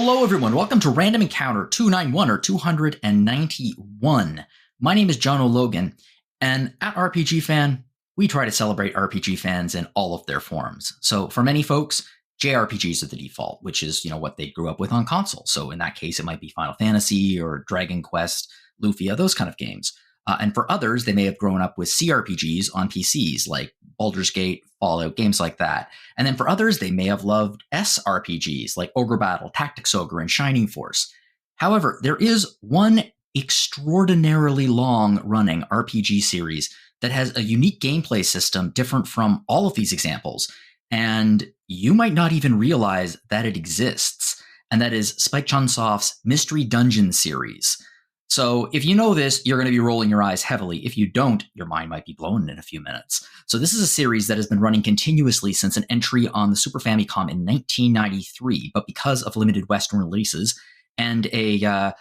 Hello, everyone. Welcome to Random Encounter 291 or 291. My name is John O'Logan, and at RPG Fan, we try to celebrate RPG fans in all of their forms. So for many folks, JRPGs are the default, which is, what they grew up with on console. So in that case, it might be Final Fantasy or Dragon Quest, Lufia, those kind of games. And for others, they may have grown up with CRPGs on PCs like Baldur's Gate, Fallout, games like that. And then for others, they may have loved SRPGs like Ogre Battle, Tactics Ogre, and Shining Force. However, there is one extraordinarily long-running RPG series that has a unique gameplay system different from all of these examples. And you might not even realize that it exists. And that is Spike Chunsoft's Mystery Dungeon series. So if you know this, you're going to be rolling your eyes heavily. If you don't, your mind might be blown in a few minutes. So this is a series that has been running continuously since an entry on the Super Famicom in 1993, but because of limited Western releases and a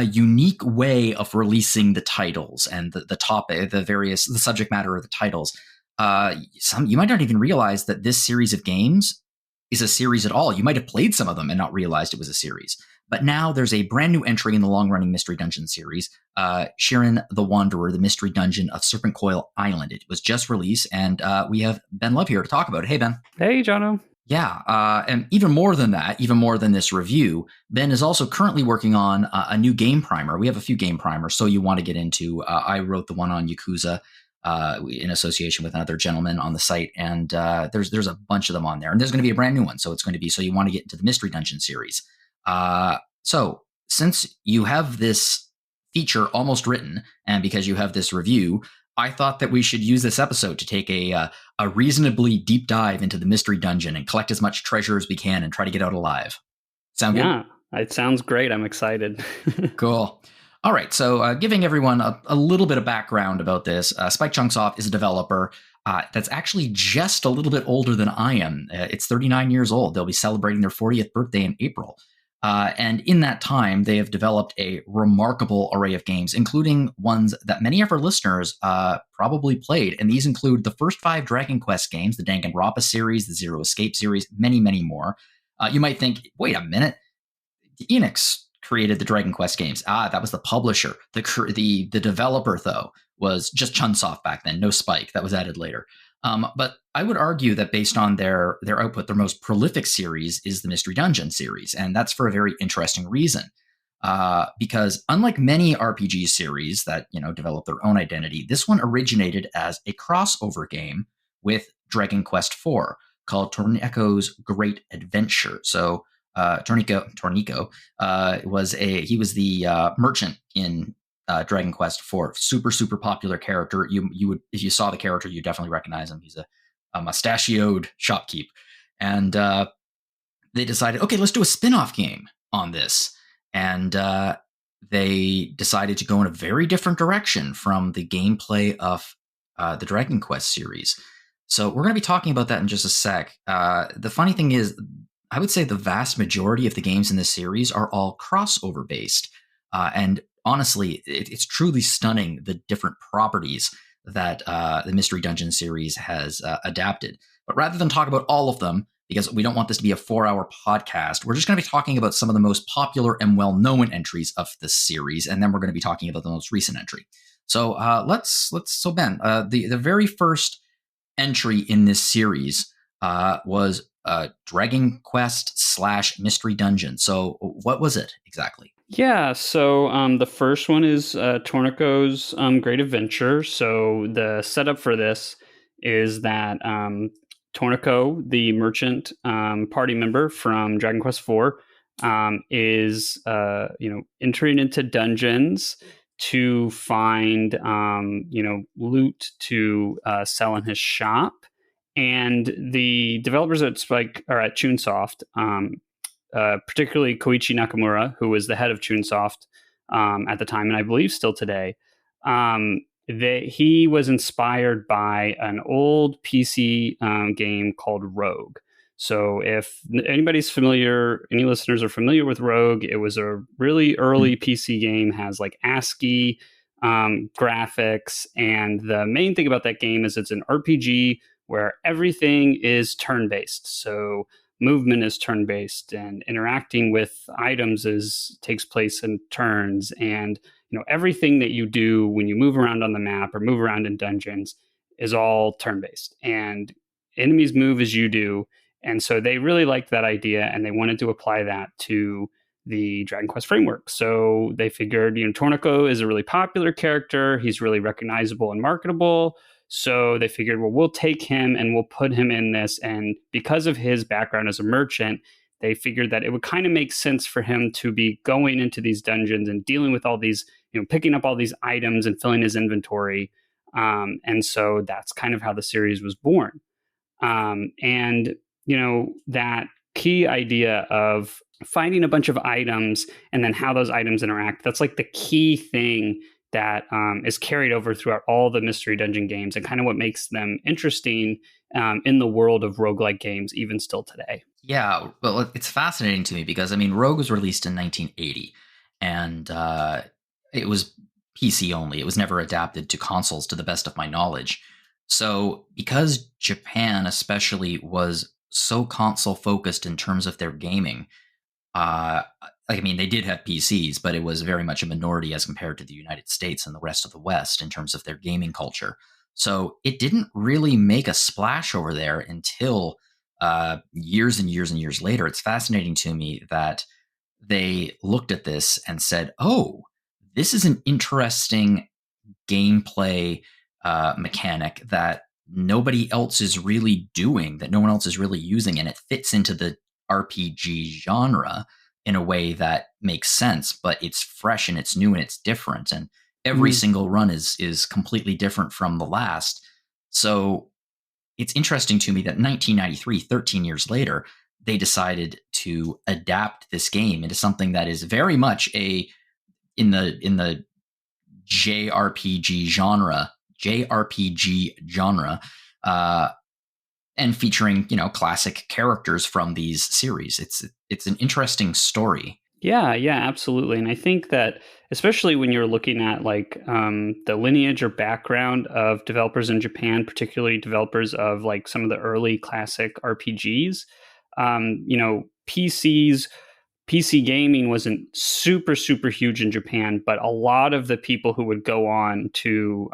unique way of releasing the titles and the topic, the subject matter of the titles, you might not even realize that this series of games is a series at all. You might have played some of them and not realized it was a series. But now there's a brand new entry in the long-running Mystery Dungeon series, Shiren the Wanderer, the Mystery Dungeon of Serpentcoil Island. It was just released, and we have Ben Love here to talk about it. Hey, Ben. Hey, Jono. Yeah, and even more than that, even more than this review, Ben is also currently working on a new game primer. We have a few game primers, so you want to get into. I wrote the one on Yakuza in association with another gentleman on the site, and there's a bunch of them on there. And there's going to be a brand new one, so it's going to be, so you want to get into the Mystery Dungeon series. So since you have this feature almost written, and because you have this review, I thought that we should use this episode to take a reasonably deep dive into the Mystery Dungeon and collect as much treasure as we can and try to get out alive. Sound good? Yeah, it sounds great. I'm excited. Cool. All right. So giving everyone a little bit of background about this, Spike Chunsoft is a developer that's actually just a little bit older than I am. It's 39 years old. They'll be celebrating their 40th birthday in April. And in that time, they have developed a remarkable array of games, including ones that many of our listeners probably played. And these include the first 5 Dragon Quest games, the Danganronpa series, the Zero Escape series, many, many more. You might think, wait a minute, Enix created the Dragon Quest games. That was the publisher. The developer, though, was just Chunsoft back then, no Spike. That was added later. But I would argue that based on their output, their most prolific series is the Mystery Dungeon series. And that's for a very interesting reason. Because unlike many RPG series that, develop their own identity, this one originated as a crossover game with Dragon Quest IV called Tornico's Great Adventure. So Tornico was the merchant in Dragon Quest IV, super popular character. You would, if you saw the character, you definitely recognize him. He's a mustachioed shopkeep, and they decided, okay, let's do a spin-off game on this, and they decided to go in a very different direction from the gameplay of the Dragon Quest series. So we're going to be talking about that in just a sec. The funny thing is, I would say the vast majority of the games in this series are all crossover based, and honestly, it's truly stunning the different properties that the Mystery Dungeon series has adapted. But rather than talk about all of them, because we don't want this to be a 4-hour podcast, we're just going to be talking about some of the most popular and well-known entries of this series, and then we're going to be talking about the most recent entry. So so Ben, the very first entry in this series was Dragon Quest / Mystery Dungeon. So what was it exactly? Yeah, so the first one is Tornico's Great Adventure. So the setup for this is that Tornico, the merchant party member from Dragon Quest IV, is entering into dungeons to find loot to sell in his shop. And the developers at Chunsoft, particularly Koichi Nakamura, who was the head of Chunsoft at the time, and I believe still today, he was inspired by an old PC game called Rogue. So if anybody's familiar, any listeners are familiar with Rogue, it was a really early PC game, has like ASCII graphics. And the main thing about that game is it's an RPG where everything is turn-based. So movement is turn based, and interacting with items is takes place in turns, and everything that you do when you move around on the map or move around in dungeons is all turn based, and enemies move as you do. And so they really liked that idea, and they wanted to apply that to the Dragon Quest framework. So they figured, Torneko is a really popular character. He's really recognizable and marketable. So they figured, well, we'll take him and we'll put him in this. And because of his background as a merchant, they figured that it would kind of make sense for him to be going into these dungeons and dealing with all these, picking up all these items and filling his inventory. And so that's kind of how the series was born. And, that key idea of finding a bunch of items and then how those items interact, that's like the key thing that is carried over throughout all the Mystery Dungeon games, and kind of what makes them interesting in the world of roguelike games, even still today. Yeah, well, it's fascinating to me because, I mean, Rogue was released in 1980, and it was PC only. It was never adapted to consoles, to the best of my knowledge. So because Japan especially was so console focused in terms of their gaming, I mean, they did have PCs, but it was very much a minority as compared to the United States and the rest of the West in terms of their gaming culture. So it didn't really make a splash over there until years and years and years later. It's fascinating to me that they looked at this and said, oh, this is an interesting gameplay mechanic that nobody else is really doing, that no one else is really using, and it fits into the RPG genre in a way that makes sense, but it's fresh and it's new and it's different, and every single run is completely different from the last. So it's interesting to me that 1993, 13 years later, they decided to adapt this game into something that is very much in the JRPG genre, and featuring classic characters from these series. It's an interesting story. Yeah, absolutely. And I think that especially when you're looking at like the lineage or background of developers in Japan, particularly developers of like some of the early classic RPGs, PCs PC gaming wasn't super, super huge in Japan, but a lot of the people who would go on to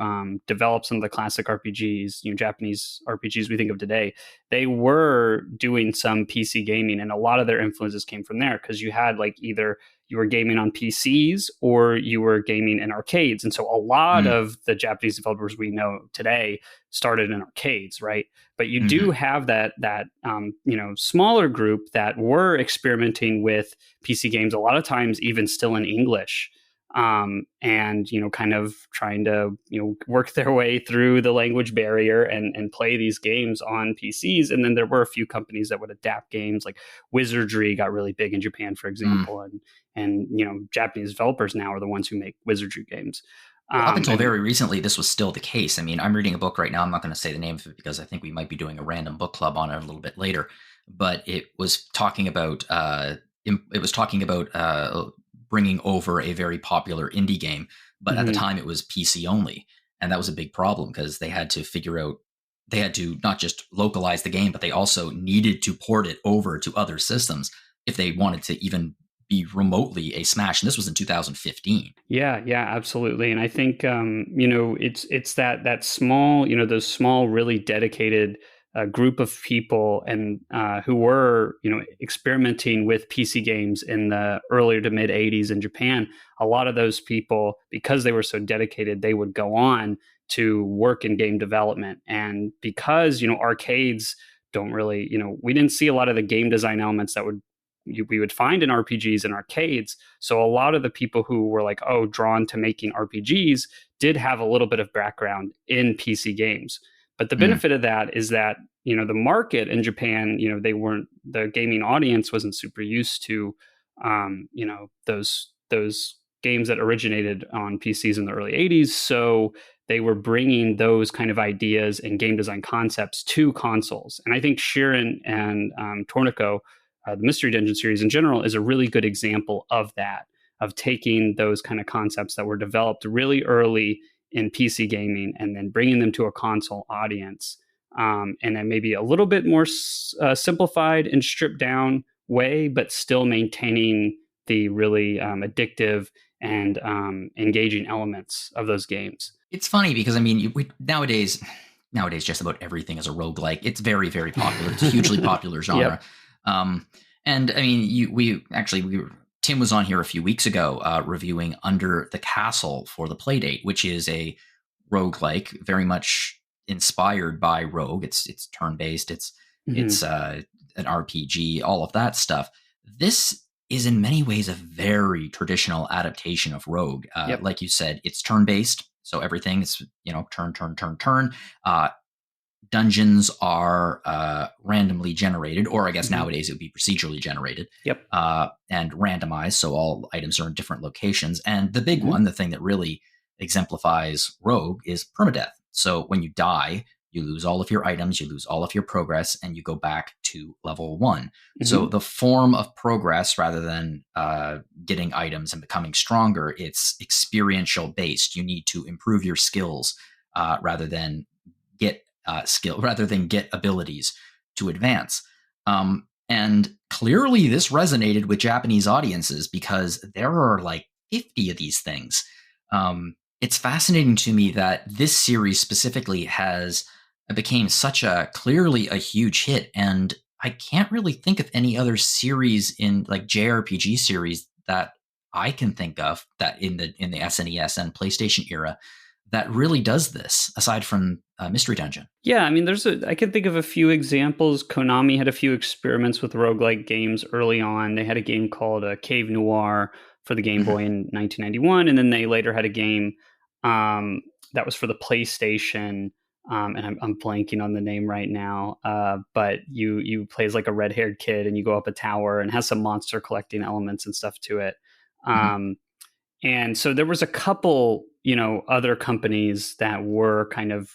develop some of the classic RPGs, Japanese RPGs we think of today, they were doing some PC gaming, and a lot of their influences came from there, because you had like either you were gaming on PCs or you were gaming in arcades. And so a lot of the Japanese developers we know today started in arcades, right? But you do have that smaller group that were experimenting with PC games, a lot of times even still in English, and kind of trying to work their way through the language barrier and play these games on PCs. And then there were a few companies that would adapt games, like Wizardry got really big in Japan, for example, and Japanese developers now are the ones who make Wizardry games. Well, up until very recently, this was still the case. I mean, I'm reading a book right now. I'm not going to say the name of it because I think we might be doing a random book club on it a little bit later. But it was talking about bringing over a very popular indie game, but at the time it was PC only, and that was a big problem because they had to not just localize the game, but they also needed to port it over to other systems if they wanted to even be remotely a smash. And this was in 2015. Yeah, absolutely. And I think it's that small, those small, really dedicated group of people and who were experimenting with PC games in the earlier to mid 80s in Japan. A lot of those people, because they were so dedicated, they would go on to work in game development. And because arcades don't really, we didn't see a lot of the game design elements that we would find in RPGs and arcades. So a lot of the people who were like, drawn to making RPGs did have a little bit of background in PC games. But the benefit of that is that, the market in Japan, the gaming audience wasn't super used to, those games that originated on PCs in the early 80s. So they were bringing those kind of ideas and game design concepts to consoles. And I think Shiren and Torneko, the Mystery Dungeon series in general, is a really good example of that, of taking those kind of concepts that were developed really early in PC gaming and then bringing them to a console audience. in a maybe a little bit more simplified and stripped down way, but still maintaining the really addictive and engaging elements of those games. It's funny because I mean, nowadays just about everything is a roguelike. It's very, very popular. It's a hugely popular genre. Yep. And I mean, Tim was on here a few weeks ago reviewing Under the Castle for the Playdate, which is a roguelike, very much inspired by Rogue. It's turn-based. It's an RPG, all of that stuff. This is in many ways a very traditional adaptation of Rogue. Yep. Like you said, it's turn-based. So everything is, turn, turn, turn, turn. Dungeons are randomly generated, or I guess nowadays it would be procedurally generated. Yep. And randomized, so all items are in different locations. And the big one, the thing that really exemplifies Rogue, is permadeath. So when you die, you lose all of your items, you lose all of your progress, and you go back to level 1. So the form of progress, rather than getting items and becoming stronger, it's experiential based. You need to improve your skills rather than get abilities to advance. And clearly this resonated with Japanese audiences because there are like 50 of these things. It's fascinating to me that this series specifically became such clearly a huge hit, and I can't really think of any other series in like JRPG series that I can think of that in the SNES and PlayStation era that really does this, aside from Mystery Dungeon. Yeah, I mean, I can think of a few examples. Konami had a few experiments with roguelike games early on. They had a game called Cave Noir for the Game Boy in 1991, and then they later had a game that was for the PlayStation. And I'm blanking on the name right now, but you play as like a red-haired kid, and you go up a tower, and has some monster collecting elements and stuff to it. And so there was a couple, other companies that were kind of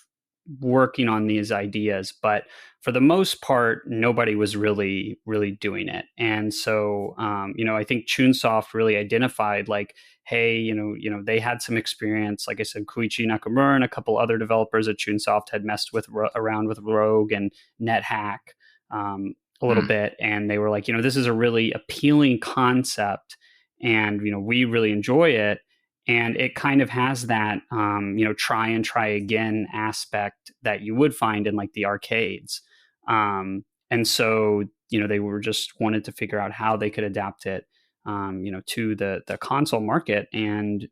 working on these ideas, but for the most part, nobody was really, really doing it. And so, I think Chunsoft really identified like, hey, they had some experience. Like I said, Koichi Nakamura and a couple other developers at Chunsoft had messed around with Rogue and NetHack a little bit, and they were like, this is a really appealing concept, and we really enjoy it. And it kind of has that, try and try again aspect that you would find in like the arcades. And so, they were just wanted to figure out how they could adapt it, to the console market. And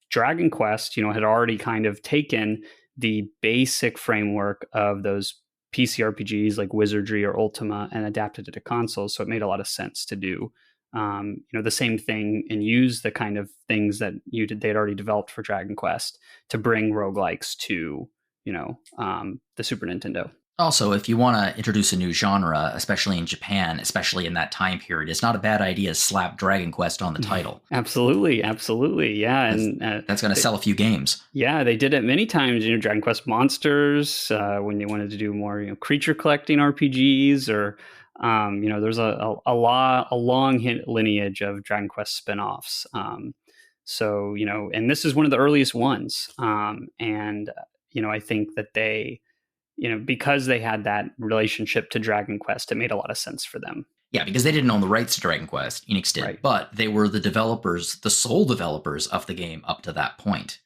Dragon Quest, had already kind of taken the basic framework of those PC RPGs like Wizardry or Ultima and adapted it to consoles. So it made a lot of sense to do the same thing and use the kind of things that they'd already developed for Dragon Quest to bring roguelikes to, the Super Nintendo. Also, if you want to introduce a new genre, especially in Japan, especially in that time period, it's not a bad idea to slap Dragon Quest on the title. Absolutely. Yeah. That's going to sell a few games. Yeah, they did it many times. Dragon Quest Monsters, when they wanted to do more, creature collecting RPGs, or there's a long lineage of Dragon Quest spin-offs. So, and this is one of the earliest ones. And I think that they, because they had that relationship to Dragon Quest, it made a lot of sense for them. Yeah, because they didn't own the rights to Dragon Quest, Enix did, right. But they were the sole developers of the game up to that point.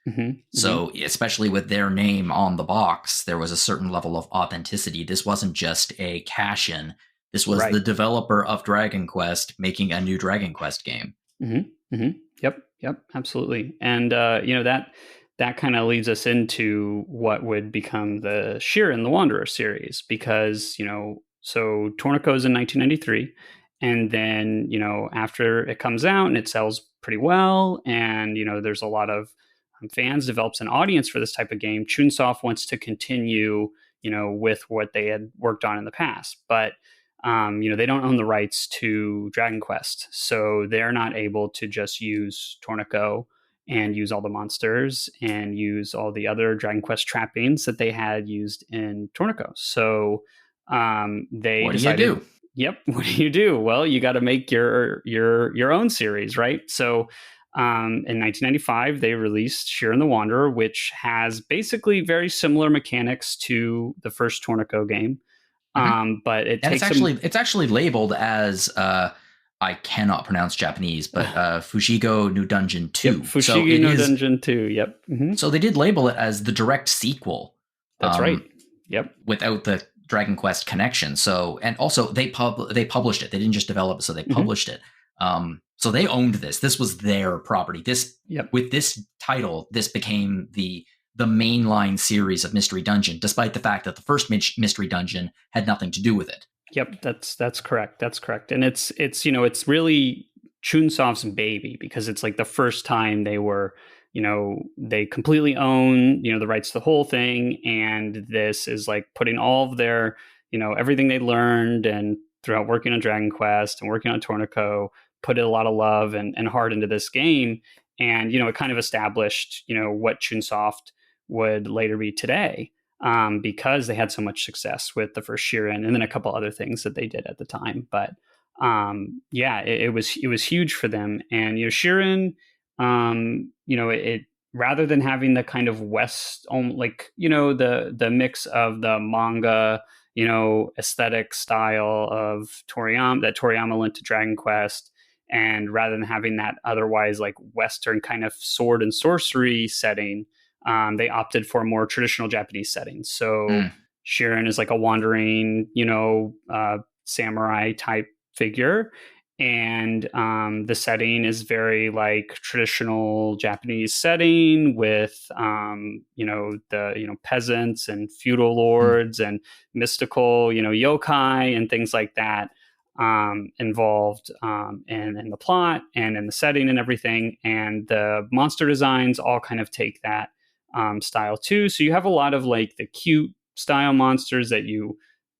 So especially with their name on the box, there was a certain level of authenticity. This wasn't just a cash-in. This was the developer of Dragon Quest making a new Dragon Quest game. Yep, absolutely. And, that kind of leads us into what would become the Shiren the Wanderer series, because, so Tornaco's in 1993, and then, after it comes out and it sells pretty well, and, there's a lot of fans, develops an audience for this type of game, Chunsoft wants to continue, with what they had worked on in the past. But, they don't own the rights to Dragon Quest, so they're not able to just use Tornaco and use all the monsters and use all the other Dragon Quest trappings that they had used in Tornaco. So they what decided, do you do? Yep. What do you do? Well, you got to make your own series, right? So In 1995, they released Shiren the Wanderer, which has basically very similar mechanics to the first Tornado game. Mhm. But it And takes some. it's actually labeled as I cannot pronounce Japanese, but Fushigo New Dungeon Yep, 2. So Fushigi it no is. Dungeon 2. Yep. So they did label it as the direct sequel, That's right. um, Yep. without the Dragon Quest connection. So, and also they published it. They didn't just develop it, so they Mm-hmm. published it. So they owned this. This was their property. Yep. With this title, this became the mainline series of Mystery Dungeon, despite the fact that the first Mystery Dungeon had nothing to do with it. Yep, that's correct. That's correct. And it's really Chunsoft's baby, because it's like the first time they completely own, the rights to the whole thing. And this is like putting all of their, everything they learned and throughout working on Dragon Quest and working on Tornado, put a lot of love and heart into this game. And, it kind of established, what Chunsoft would later be today, because they had so much success with the first Shiren and then a couple other things that they did at the time. But yeah, it was huge for them. And Shiren, it rather than having the kind of West, like the mix of the manga, aesthetic style of Toriyama that Toriyama lent to Dragon Quest. And rather than having that otherwise like Western kind of sword and sorcery setting, they opted for a more traditional Japanese setting. So Mm. Shiren is like a wandering, samurai type figure. And the setting is very like traditional Japanese setting with, the peasants and feudal Mm. lords and mystical, yokai and things like that, involved, in the plot and in the setting and everything. And the monster designs all kind of take that style too. So you have a lot of like the cute style monsters that you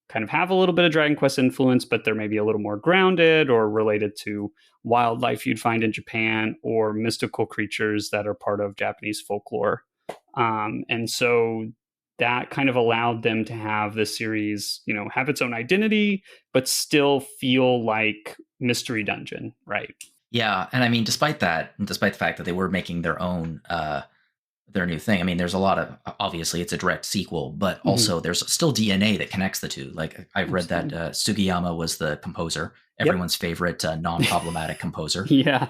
kind of have a little bit of Dragon Quest influence, but they're maybe a little more grounded or related to wildlife you'd find in Japan or mystical creatures that are part of Japanese folklore. And so that kind of allowed them to have the series, have its own identity, but still feel like Mystery Dungeon, right? Yeah, and I mean, despite the fact that they were making their new thing, I mean, there's a lot of, obviously it's a direct sequel, but Mm-hmm. also there's still DNA that connects the two. Like I've read that Absolutely. Sugiyama was the composer, Yep. everyone's favorite non-problematic composer. Yeah.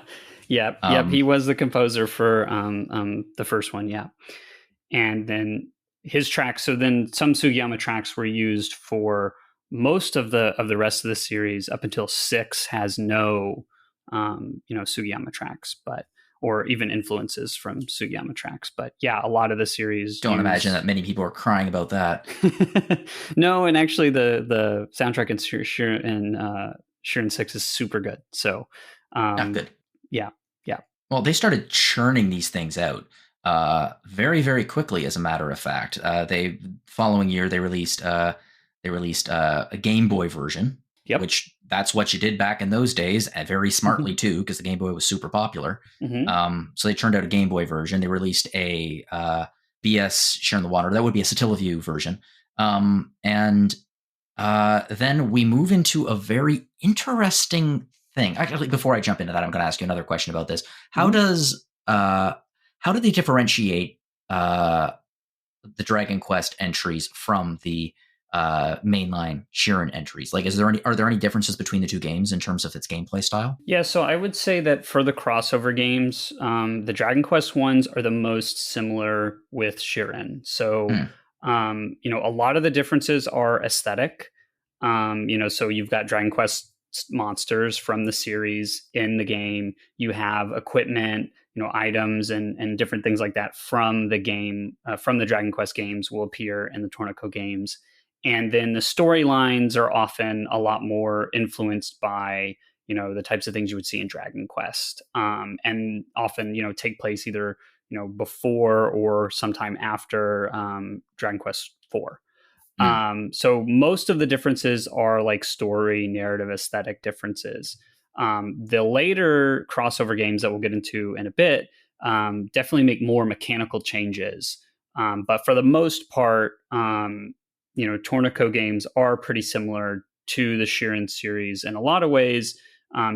Yep. He Um, was the composer for the first one. Yeah. And then his tracks. So then some Sugiyama tracks were used for most of the rest of the series up until 6 has no, Sugiyama tracks, but or even influences from Sugiyama tracks. But yeah, a lot of the series don't imagine that use. many people are crying about that. No, and actually the soundtrack in Shiren 6 is super good. So Not good. yeah, yeah. Well, they started churning these things out very, very quickly. As a matter of fact, they following year they released a Game Boy version, Yep. which that's what you did back in those days, and very smartly too, because the Game Boy was super popular. Mm-hmm. So they turned out a Game Boy version. They released a BS Share in the Water. That would be a Satellaview version. And then we move into a very interesting thing. Actually, before I jump into that, I'm going to ask you another question about this. How Mm-hmm. does how do they differentiate the Dragon Quest entries from the mainline Shiren entries? Like, are there any differences between the two games in terms of its gameplay style? Yeah, so I would say that for the crossover games, the Dragon Quest ones are the most similar with Shiren. So, Hmm. a lot of the differences are aesthetic. So you've got Dragon Quest monsters from the series in the game. You have equipment, items and different things like that from the game, from the Dragon Quest games will appear in the Tornado games. And then the storylines are often a lot more influenced by the types of things you would see in Dragon Quest, and often take place either before or sometime after Dragon Quest 4. Hmm. So most of the differences are like story, narrative, aesthetic differences. The later crossover games that we'll get into in a bit definitely make more mechanical changes. But for the most part, Tornado games are pretty similar to the Shiren series in a lot of ways.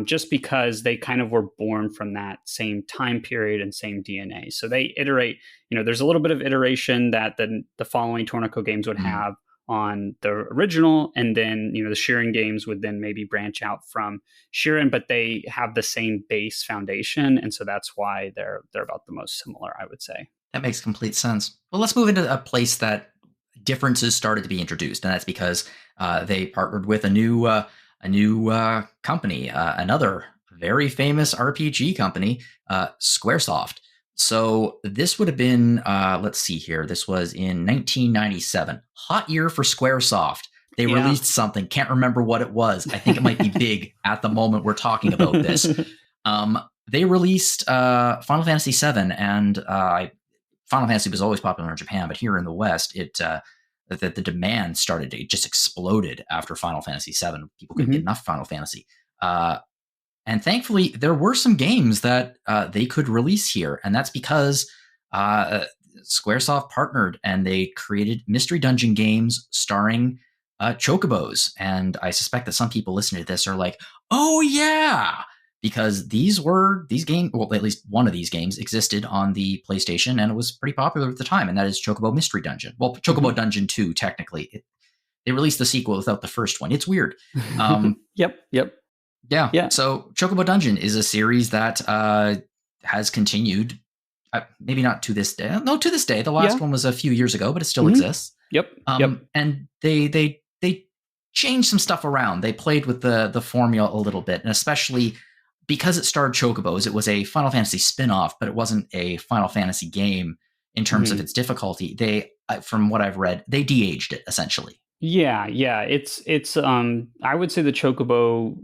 just because they kind of were born from that same time period and same DNA. So they iterate, there's a little bit of iteration that the following Tornado games would have on the original, and then the Shiren games would then maybe branch out from Shiren, but they have the same base foundation, and so that's why they're about the most similar, I would say. That makes complete sense. Well, let's move into a place that differences started to be introduced, and that's because they partnered with a new company, another very famous RPG company, Squaresoft. So this would have been, let's see here, this was in 1997. Hot year for Squaresoft. They released something, can't remember what it was. I think it might be big at the moment we're talking about this. They released Final Fantasy VII, and Final Fantasy was always popular in Japan, but here in the West, the demand started, it just exploded after Final Fantasy VII. People couldn't get enough Final Fantasy. And thankfully, there were some games that they could release here. And that's because Squaresoft partnered and they created Mystery Dungeon games starring Chocobos. And I suspect that some people listening to this are like, oh, yeah, because these games, well, at least one of these games existed on the PlayStation and it was pretty popular at the time. And that is Chocobo Mystery Dungeon. Well, Chocobo Dungeon 2, technically. They released the sequel without the first one. It's weird. Yep. Yeah. So Chocobo Dungeon is a series that has continued. Maybe not to this day. No, to this day. The last one was a few years ago, but it still exists. Yep. And they changed some stuff around. They played with the formula a little bit, and especially because it starred Chocobos, it was a Final Fantasy spinoff, but it wasn't a Final Fantasy game in terms of its difficulty. They, from what I've read, they de-aged it essentially. Yeah. It's I would say the Chocobo's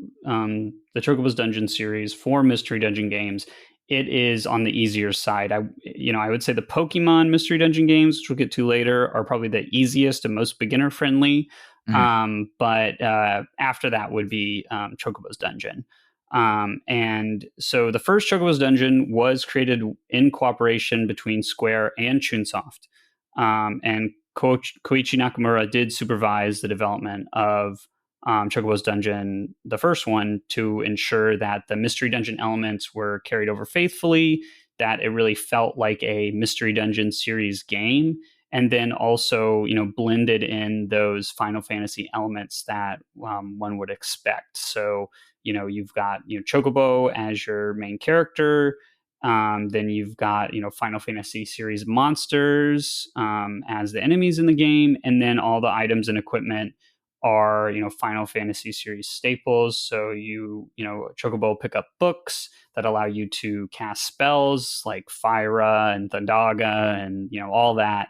Dungeon series for Mystery Dungeon games, it is on the easier side. I would say the Pokemon Mystery Dungeon games, which we'll get to later, are probably the easiest and most beginner friendly. But after that would be Chocobo's Dungeon. And so the first Chocobo's Dungeon was created in cooperation between Square and Chunsoft. And Koichi Nakamura did supervise the development of Chocobo's Dungeon, the first one, to ensure that the Mystery Dungeon elements were carried over faithfully, that it really felt like a Mystery Dungeon series game, and then also, blended in those Final Fantasy elements that one would expect. So, you've got, Chocobo as your main character. Then you've got, Final Fantasy series monsters as the enemies in the game. And then all the items and equipment are, Final Fantasy series staples. So Chocobo pick up books that allow you to cast spells like Fyra and Thundaga and, all that.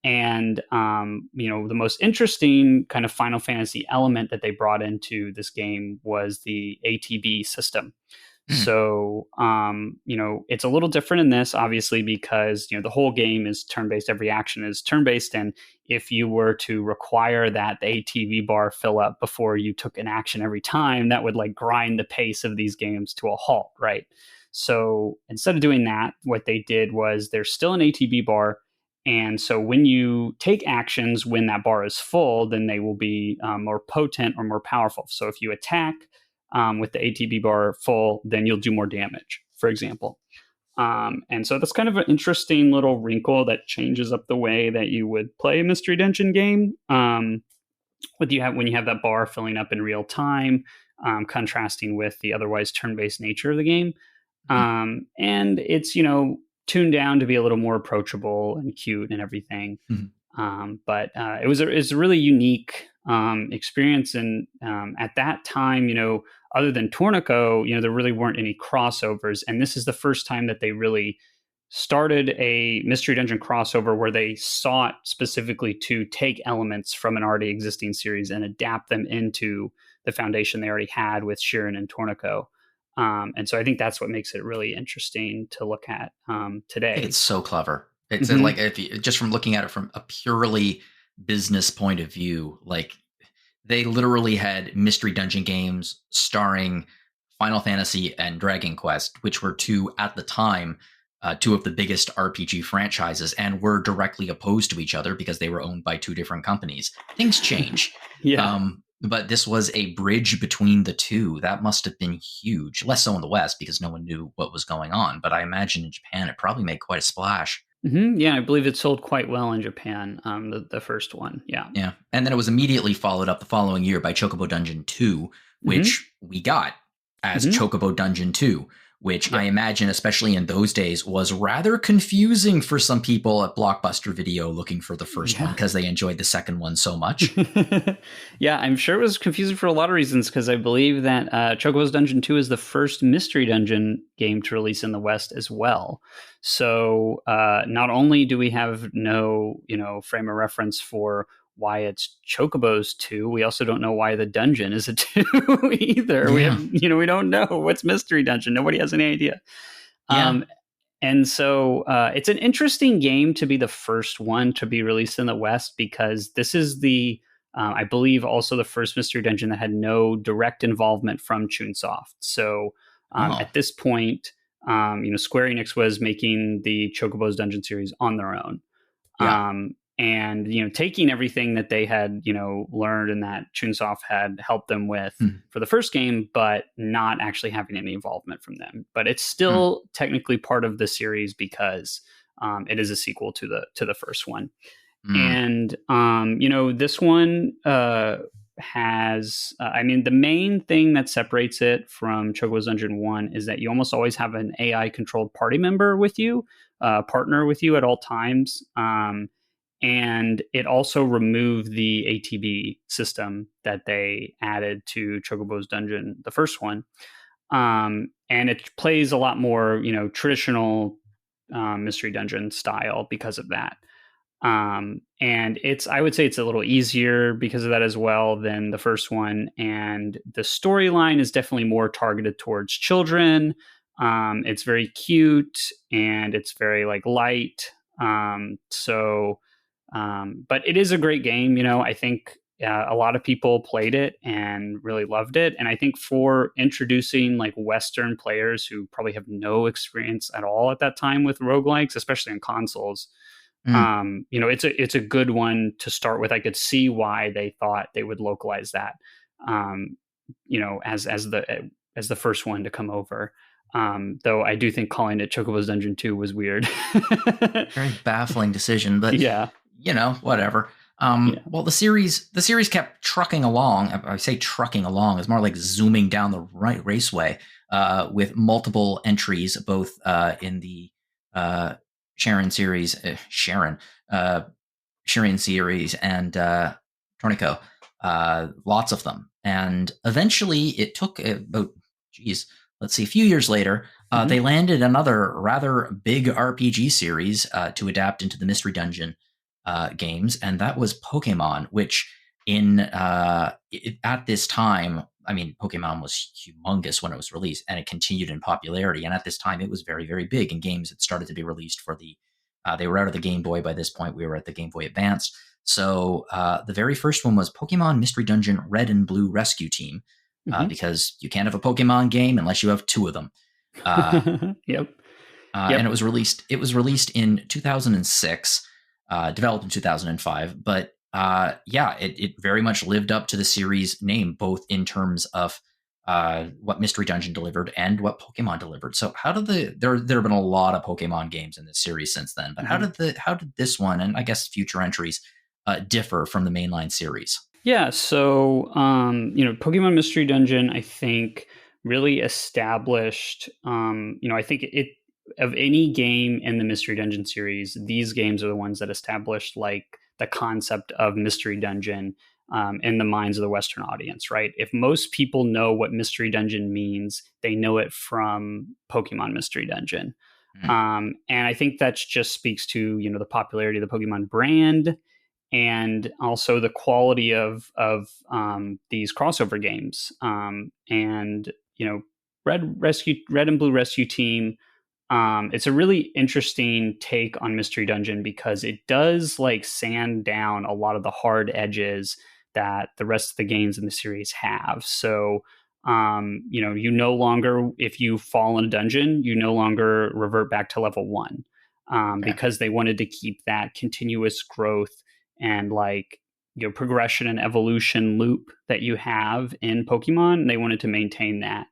And, the most interesting kind of Final Fantasy element that they brought into this game was the ATB system. So, it's a little different in this, obviously, because, the whole game is turn-based. Every action is turn-based. And if you were to require that the ATB bar fill up before you took an action every time, that would grind the pace of these games to a halt, right? So instead of doing that, what they did was there's still an ATB bar. And so when you take actions when that bar is full, then they will be more potent or more powerful. So if you attack with the ATB bar full, then you'll do more damage, for example. And so that's kind of an interesting little wrinkle that changes up the way that you would play a Mystery Dungeon game. When you have that bar filling up in real time, contrasting with the otherwise turn-based nature of the game. And it's, tuned down to be a little more approachable and cute and everything. But it was a really unique experience. And at that time, other than Tornado, there really weren't any crossovers. And this is the first time that they really started a Mystery Dungeon crossover where they sought specifically to take elements from an already existing series and adapt them into the foundation they already had with Shiren and Tornado. And so I think that's what makes it really interesting to look at today. I think it's so clever. It's like, if you, just from looking at it from a purely business point of view, they literally had Mystery Dungeon games starring Final Fantasy and Dragon Quest, which were at the time, two of the biggest RPG franchises, and were directly opposed to each other because they were owned by two different companies. Things change. But this was a bridge between the two. That must have been huge. Less so in the West because no one knew what was going on. But I imagine in Japan it probably made quite a splash. Yeah, I believe it sold quite well in Japan. The first one, yeah. Yeah. And then it was immediately followed up the following year by Chocobo Dungeon 2, hmm which we got as hmm Chocobo Dungeon 2, which I Yep. imagine, especially in those days, was rather confusing for some people at Blockbuster Video looking for the first one Yeah. because they enjoyed the second one so much. Yeah, I'm sure it was confusing for a lot of reasons because I believe that Chocobo's Dungeon 2 is the first Mystery Dungeon game to release in the West as well. So not only do we have no, frame of reference for why it's Chocobo's 2, we also don't know why the dungeon is a 2 either. We have, Yeah. we don't know what's Mystery Dungeon. Nobody has any idea. Yeah. Um, and so it's an interesting game to be the first one to be released in the West because this is I believe, also the first Mystery Dungeon that had no direct involvement from Chunsoft. So Oh, at this point, Square Enix was making the Chocobo's Dungeon series on their own. yeah. And taking everything that they had learned and that Chunsoft had helped them with Hmm. for the first game, but not actually having any involvement from them. But it's Hmm. still technically part of the series because it is a sequel to the first one. Hmm. And this one has I mean, the main thing that separates it from Chocobo's Dungeon 1 is that you almost always have an AI controlled party member with you, partner with you at all times. And it also removed the ATB system that they added to Chocobo's Dungeon, the first one. And it plays a lot more, traditional Mystery Dungeon style because of that. And I would say it's a little easier because of that as well than the first one. And the storyline is definitely more targeted towards children. It's very cute and it's very like light. But it is a great game. I think a lot of people played it and really loved it. And I think for introducing like Western players who probably have no experience at all at that time with roguelikes, especially on consoles, Hmm. it's a good one to start with. I could see why they thought they would localize that, um, as the first one to come over. Though I do think calling it Chocobo's Dungeon 2 was weird. Very baffling decision, but Yeah. whatever. Yeah. Well, the series kept trucking along. I say trucking along; it's more like zooming down the right raceway with multiple entries, both in the uh, Sharon series, uh, Shiren series, and Tornico. Lots of them, and eventually it took about, geez, let's see, a few years later. They hmm landed another rather big RPG series to adapt into the Mystery Dungeon games, and that was Pokemon, which at this time, I mean, Pokemon was humongous when it was released, and it continued in popularity. And at this time, it was very, very big in games that started to be released for the. They were out of the Game Boy by this point. We were at the Game Boy Advance. So the very first one was Pokemon Mystery Dungeon Red and Blue Rescue Team, hmm because you can't have a Pokemon game unless you have two of them. Uh, Yep. and Yep. it was released in 2006, developed in 2005. But yeah, it very much lived up to the series name, both in terms of what Mystery Dungeon delivered and what Pokemon delivered. So how did there have been a lot of Pokemon games in this series since then, but how hmm did this one, and I guess future entries, differ from the mainline series? Yeah, so Pokemon Mystery Dungeon, I think, really established. I think it of any game in the Mystery Dungeon series, these games are the ones that established like the concept of Mystery Dungeon in the minds of the Western audience, right? If most people know what Mystery Dungeon means, they know it from Pokemon Mystery Dungeon. Mm, And I think that just speaks to the popularity of the Pokemon brand and also the quality of these crossover games. And Red and Blue Rescue Team. It's a really interesting take on Mystery Dungeon because it does like sand down a lot of the hard edges that the rest of the games in the series have. So you no longer, if you fall in a dungeon, you no longer revert back to level one, okay. because they wanted to keep that continuous growth and like progression and evolution loop that you have in Pokemon. They wanted to maintain that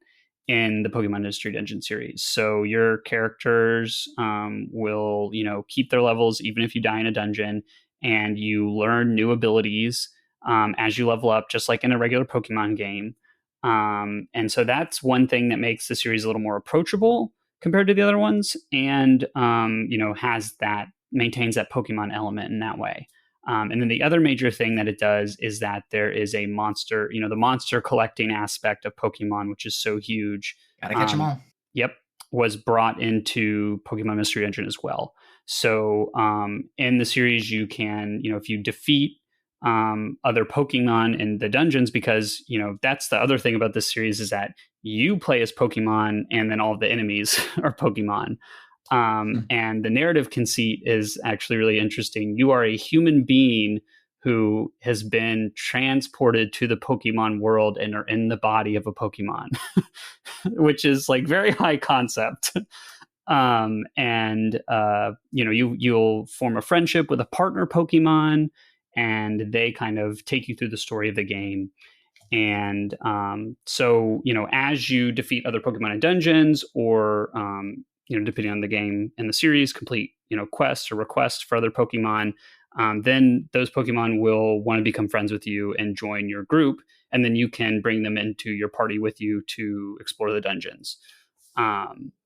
in the Pokemon Mystery Dungeon series. So your characters will, keep their levels even if you die in a dungeon, and you learn new abilities as you level up, just like in a regular Pokemon game. And so that's one thing that makes the series a little more approachable compared to the other ones, and has that maintains that Pokemon element in that way. And then the other major thing that it does is that there is a monster, the monster collecting aspect of Pokemon, which is so huge. Gotta catch them all. Yep, was brought into Pokemon Mystery Dungeon as well. So in the series, you can, if you defeat other Pokemon in the dungeons, because that's the other thing about this series, is that you play as Pokemon, and then all of the enemies are Pokemon. And the narrative conceit is actually really interesting. You are a human being who has been transported to the Pokemon world and are in the body of a Pokemon, which is like very high concept. You'll form a friendship with a partner Pokemon, and they kind of take you through the story of the game. And as you defeat other Pokemon in dungeons, or depending on the game and the series, complete quests or requests for other Pokemon, then those Pokemon will want to become friends with you and join your group, and then you can bring them into your party with you to explore the dungeons.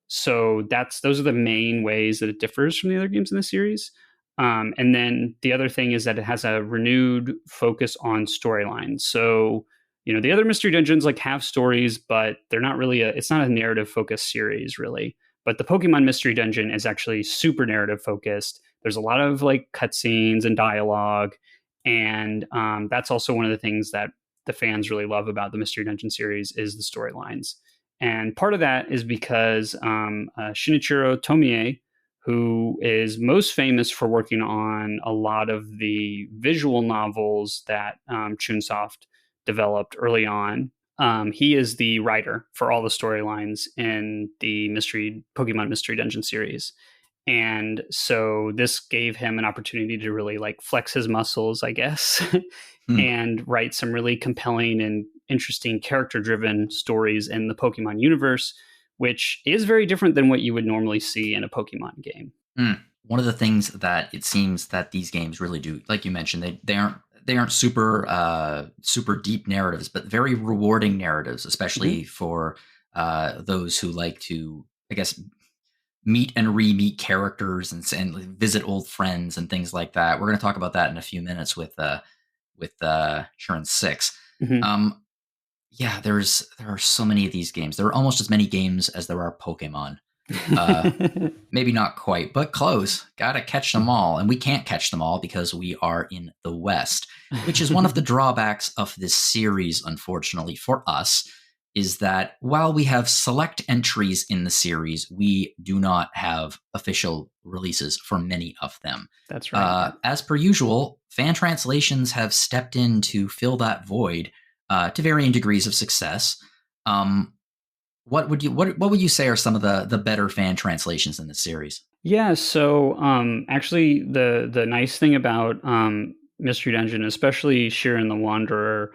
So those are the main ways that it differs from the other games in the series. And then the other thing is that it has a renewed focus on storylines. So, the other Mystery Dungeons have stories, but they're not really it's not a narrative focused series really. But the Pokemon Mystery Dungeon is actually super narrative focused. There's a lot of cutscenes and dialogue. And that's also one of the things that the fans really love about the Mystery Dungeon series is the storylines. And part of that is because Shinichiro Tomie, who is most famous for working on a lot of the visual novels that Chunsoft developed early on. He is the writer for all the storylines in the Pokemon Mystery Dungeon series. And so this gave him an opportunity to really flex his muscles, I guess, and write some really compelling and interesting character-driven stories in the Pokemon universe, which is very different than what you would normally see in a Pokemon game. One of the things that it seems that these games really do, like you mentioned, they aren't super deep narratives, but very rewarding narratives, especially for those who like to, I guess, meet and re-meet characters and visit old friends and things like that. We're going to talk about that in a few minutes with Shiren 6. Yeah, there are so many of these games. There are almost as many games as there are Pokemon. Maybe not quite, but close. Gotta catch them all. And we can't catch them all because we are in the West, which is one of the drawbacks of this series, unfortunately, for us, is that while we have select entries in the series, we do not have official releases for many of them. That's right. As per usual, fan translations have stepped in to fill that void to varying degrees of success. What would you say are some of the better fan translations in the series? Yeah, so actually the nice thing about Mystery Dungeon, especially Shiren the Wanderer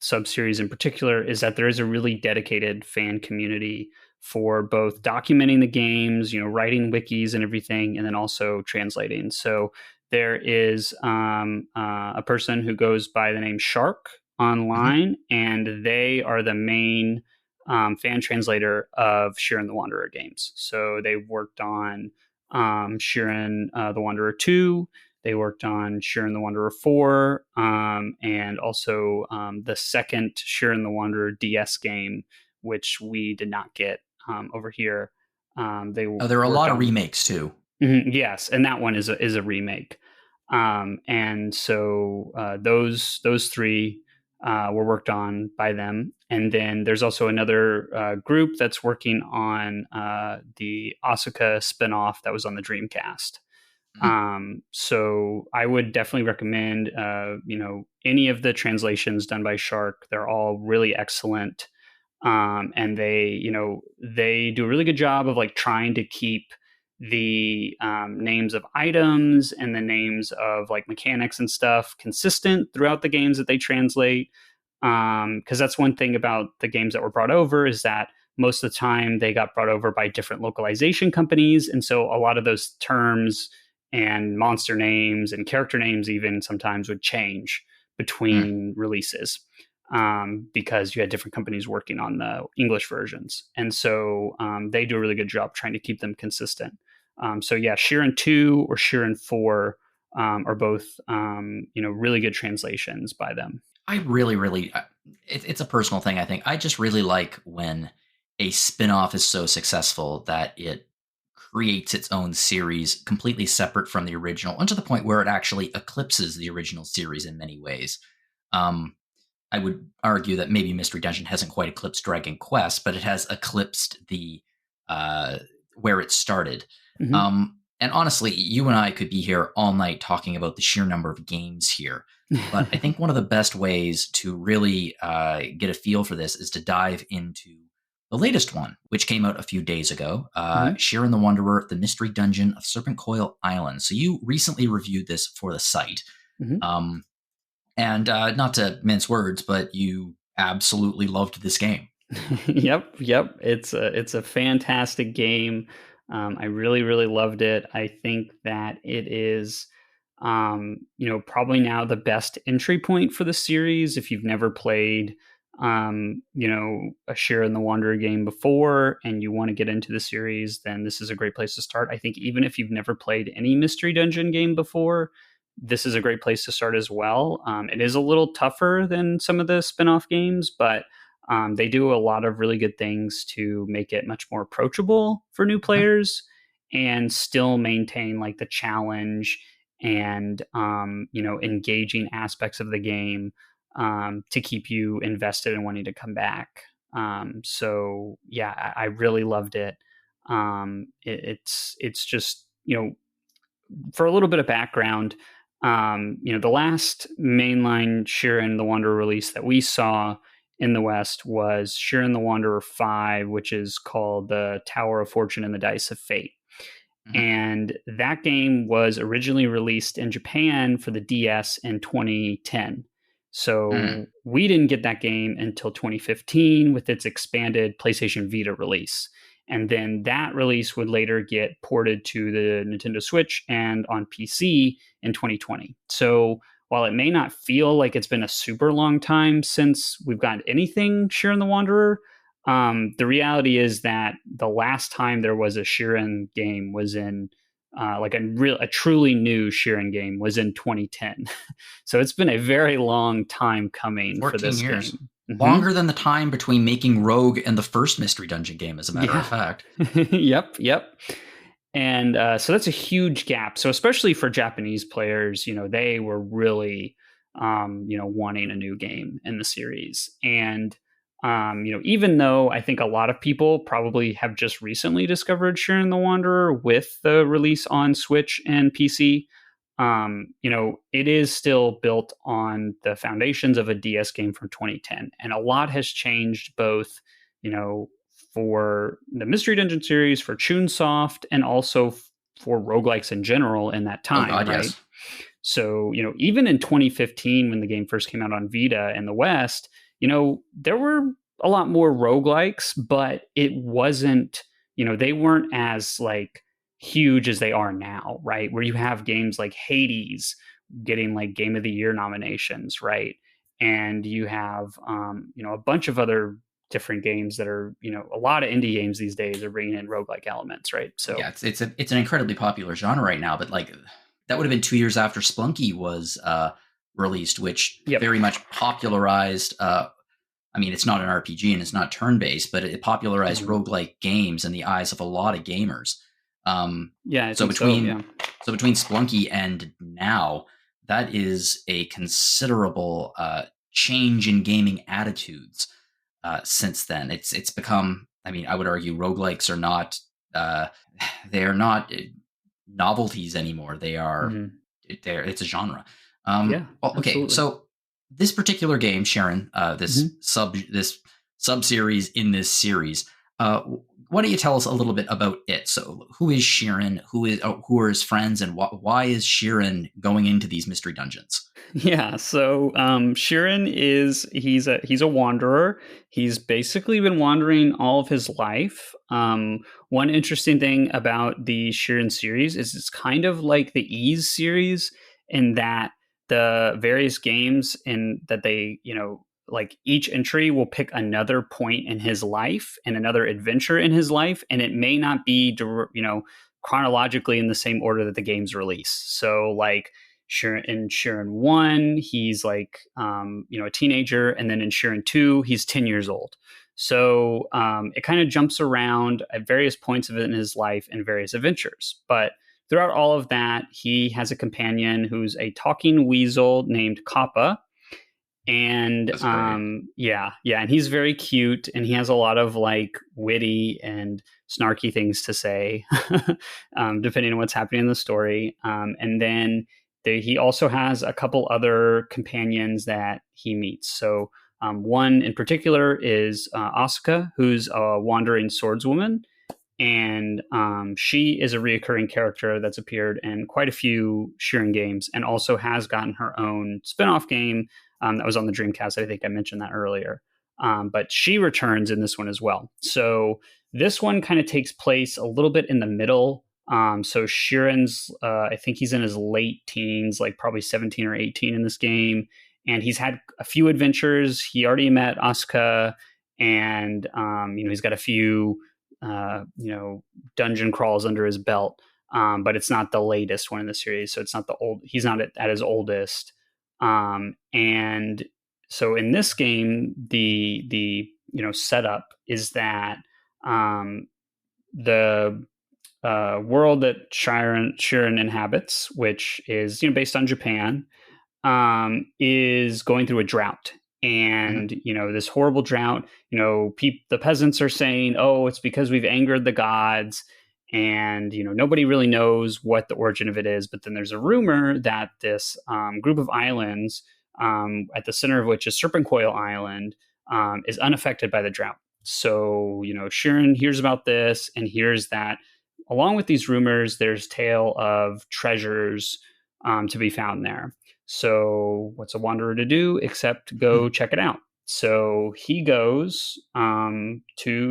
subseries in particular, is that there is a really dedicated fan community for both documenting the games, writing wikis and everything, and then also translating. So there is a person who goes by the name Shark online, and they are the main fan translator of Shiren the Wanderer games. So they worked on Shiren the Wanderer 2. They worked on Shiren the Wanderer 4, and also the second Shiren the Wanderer DS game, which we did not get over here. There are a lot of remakes too. Yes, and that one is a remake. And so those three were worked on by them. And then there's also another group that's working on the Asuka spinoff that was on the Dreamcast. So I would definitely recommend, any of the translations done by Shark. They're all really excellent. And they do a really good job of trying to keep the names of items and the names of like mechanics and stuff consistent throughout the games that they translate. Because that's one thing about the games that were brought over, is that most of the time they got brought over by different localization companies. And so a lot of those terms and monster names and character names even sometimes would change Mm. between releases, because you had different companies working on the English versions. And so they do a really good job trying to keep them consistent. So yeah, Shiren 2 or Shiren 4 are both really good translations by them. I really, really, it's a personal thing. I think I just really like when a spin-off is so successful that it creates its own series completely separate from the original, and to the point where it actually eclipses the original series in many ways. Um, I would argue that maybe Mystery Dungeon hasn't quite eclipsed Dragon Quest, but it has eclipsed the uh, where it started. Mm-hmm. And honestly, you and I could be here all night talking about the sheer number of games here. But I think one of the best ways to really get a feel for this is to dive into the latest one, which came out a few days ago, Mm-hmm. Shiren the Wanderer, the Mystery Dungeon of Serpentcoil Island. So you recently reviewed this for the site. Mm-hmm. Um, and not to mince words, but you absolutely loved this game. Yep. It's a fantastic game. I really, really loved it. I think that it is, probably now the best entry point for the series. If you've never played, a Shiren the Wanderer game before and you want to get into the series, then this is a great place to start. I think even if you've never played any Mystery Dungeon game before, this is a great place to start as well. It is a little tougher than some of the spin-off games, but they do a lot of really good things to make it much more approachable for new Mhm. players and still maintain like the challenge and engaging aspects of the game, to keep you invested and wanting to come back. So yeah, I really loved it. It's just, for a little bit of background, the last mainline Shiren the Wanderer release that we saw in the West was Shiren the Wanderer 5, which is called the Tower of Fortune and the Dice of Fate. Mhm. And that game was originally released in Japan for the DS in 2010. Mm. So we didn't get that game until 2015 with its expanded PlayStation Vita release. And then that release would later get ported to the Nintendo Switch and on PC in 2020. So while it may not feel like it's been a super long time since we've got anything Shiren the Wanderer, the reality is that the last time there was a Shiren game was in like a truly new Shiren game was in 2010. So it's been a very long time coming for 14 this years. game. Hmm. Longer than the time between making Rogue and the first Mystery Dungeon game, as a matter of Yeah. fact. Yep. And so that's a huge gap. So especially for Japanese players, they were really, wanting a new game in the series. And even though I think a lot of people probably have just recently discovered Shiren the Wanderer with the release on Switch and PC, it is still built on the foundations of a DS game from 2010, and a lot has changed both, you know, for the Mystery Dungeon series, for Chunsoft, and also for roguelikes in general in that Oh, time, God, right? yes. So, even in 2015, when the game first came out on Vita in the West, there were a lot more roguelikes, but it wasn't, they weren't as like huge as they are now, right? Where you have games like Hades getting like Game of the Year nominations, right? And you have, a bunch of other different games that are, a lot of indie games these days are bringing in roguelike elements, right? So, Yeah, it's an incredibly popular genre right now, but like that would have been 2 years after Splunky was released, which yep. very much popularized. I mean, it's not an RPG and it's not turn-based, but it popularized Mhm. roguelike games in the eyes of a lot of gamers. Yeah, I So think so. Yeah. between Splunky and now, that is a considerable change in gaming attitudes since then. It's become. I mean, I would argue roguelikes are not. Uh, they are not novelties anymore. They are. Mhm. It's a genre. Yeah, Well, okay, absolutely. so this particular game, Sharon, Mhm. this sub series in this series. why don't you tell us a little bit about it? So, who is Shiren? Who are his friends, and why is Shiren going into these mystery dungeons? Yeah, so Shiren is he's a wanderer. He's basically been wandering all of his life. One interesting thing about the Shiren series is it's kind of like the Ease series in that the various games in that they, like each entry will pick another point in his life and another adventure in his life, and it may not be chronologically in the same order that the games release. So like in Shiren 1, he's like, a teenager. And then in Shiren 2, he's 10 years old. So it kind of jumps around at various points of it in his life and various adventures. But throughout all of that, he has a companion who's a talking weasel named Kappa. And and he's very cute, and he has a lot of like witty and snarky things to say, depending on what's happening in the story. And then he also has a couple other companions that he meets. So one in particular is Asuka, who's a wandering swordswoman. And she is a reoccurring character that's appeared in quite a few Shiren games and also has gotten her own spinoff game that was on the Dreamcast. I think I mentioned that earlier. But she returns in this one as well. So this one kind of takes place a little bit in the middle. So Shiren's, I think he's in his late teens, like probably 17 or 18 in this game. And he's had a few adventures. He already met Asuka, and, he's got a few dungeon crawls under his belt, but it's not the latest one in the series, so it's not he's not at his oldest. And so in this game, the setup is that the world that Shiren inhabits, which is based on Japan, is going through a drought. And this horrible drought, the peasants are saying, oh, it's because we've angered the gods. And nobody really knows what the origin of it is. But then there's a rumor that this group of islands, at the center of which is Serpentcoil Island, is unaffected by the drought. So Shiren hears about this and hears that along with these rumors, there's tale of treasures to be found there. So what's a wanderer to do except go check it out? So he goes to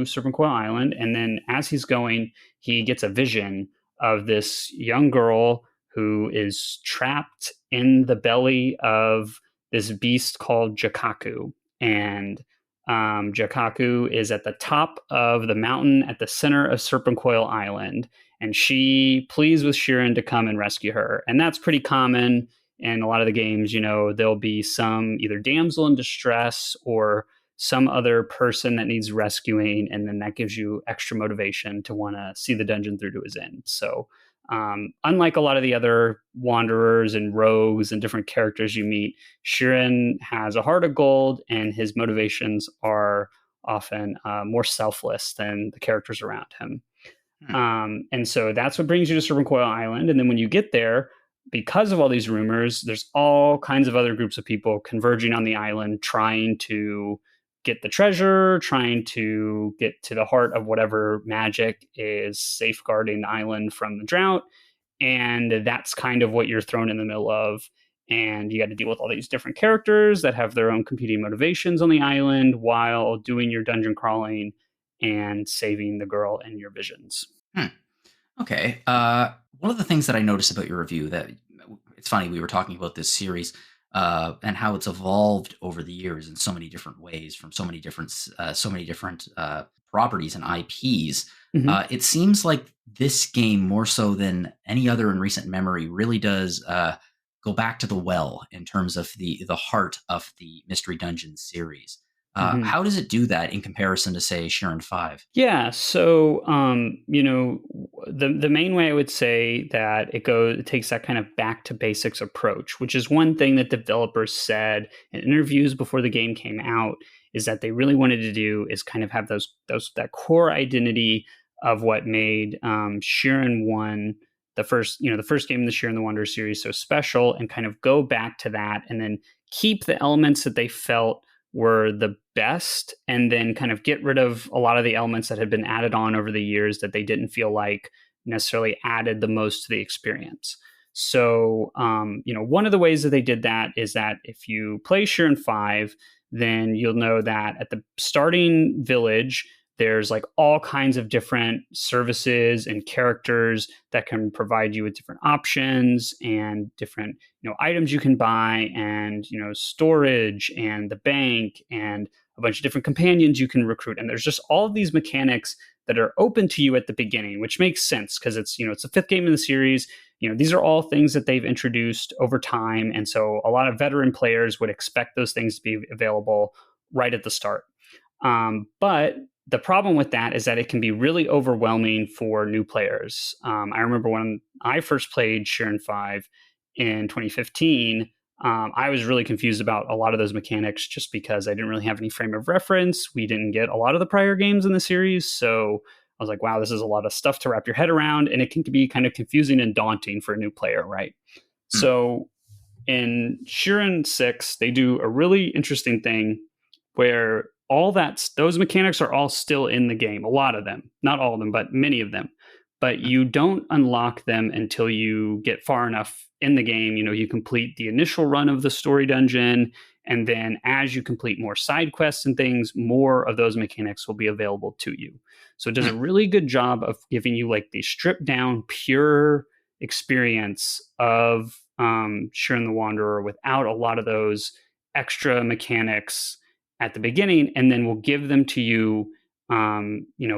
Serpentcoil Island, and then as he's going, he gets a vision of this young girl who is trapped in the belly of this beast called Jakaku. And Jakaku is at the top of the mountain at the center of Serpentcoil Island, and she pleads with Shiren to come and rescue her. And that's pretty common in a lot of the games. There'll be some either damsel in distress or some other person that needs rescuing, and then that gives you extra motivation to want to see the dungeon through to its end. So unlike a lot of the other wanderers and rogues and different characters you meet, Shiren has a heart of gold, and his motivations are often more selfless than the characters around him. And so that's what brings you to Serpentcoil Island. And then when you get there, because of all these rumors, there's all kinds of other groups of people converging on the island, trying to get the treasure, trying to get to the heart of whatever magic is safeguarding the island from the drought. And that's kind of what you're thrown in the middle of. And you got to deal with all these different characters that have their own competing motivations on the island while doing your dungeon crawling and saving the girl in your visions. Okay. One of the things that I noticed about your review, that it's funny, we were talking about this series and how it's evolved over the years in so many different ways, from so many different properties and IPs. Mm-hmm. It seems like this game, more so than any other in recent memory, really does go back to the well in terms of the heart of the Mystery Dungeon series. How does it do that in comparison to, say, Shiren 5? Yeah, so the main way I would say that it takes that kind of back to basics approach, which is one thing that developers said in interviews before the game came out, is that they really wanted to do is kind of have that core identity of what made Shiren 1, the first game in the Shiren the Wanderer series, so special, and kind of go back to that and then keep the elements that they felt were the best, and then kind of get rid of a lot of the elements that had been added on over the years that they didn't feel like necessarily added the most to the experience. So, one of the ways that they did that is that if you play Shiren 5, then you'll know that at the starting village, there's like all kinds of different services and characters that can provide you with different options and different, items you can buy, and, storage and the bank and a bunch of different companions you can recruit. And there's just all of these mechanics that are open to you at the beginning, which makes sense because it's the fifth game in the series. These are all things that they've introduced over time. And so a lot of veteran players would expect those things to be available right at the start. But the problem with that is that it can be really overwhelming for new players. I remember when I first played Shiren 5 in 2015, I was really confused about a lot of those mechanics just because I didn't really have any frame of reference. We didn't get a lot of the prior games in the series. So I was like, wow, this is a lot of stuff to wrap your head around. And it can be kind of confusing and daunting for a new player, right? So in Shiren 6, they do a really interesting thing where those mechanics are all still in the game. A lot of them, not all of them, but many of them. But you don't unlock them until you get far enough in the game. You complete the initial run of the story dungeon, and then as you complete more side quests and things, more of those mechanics will be available to you. So it does a really good job of giving you like the stripped down, pure experience of Shiren the Wanderer without a lot of those extra mechanics at the beginning, and then we'll give them to you,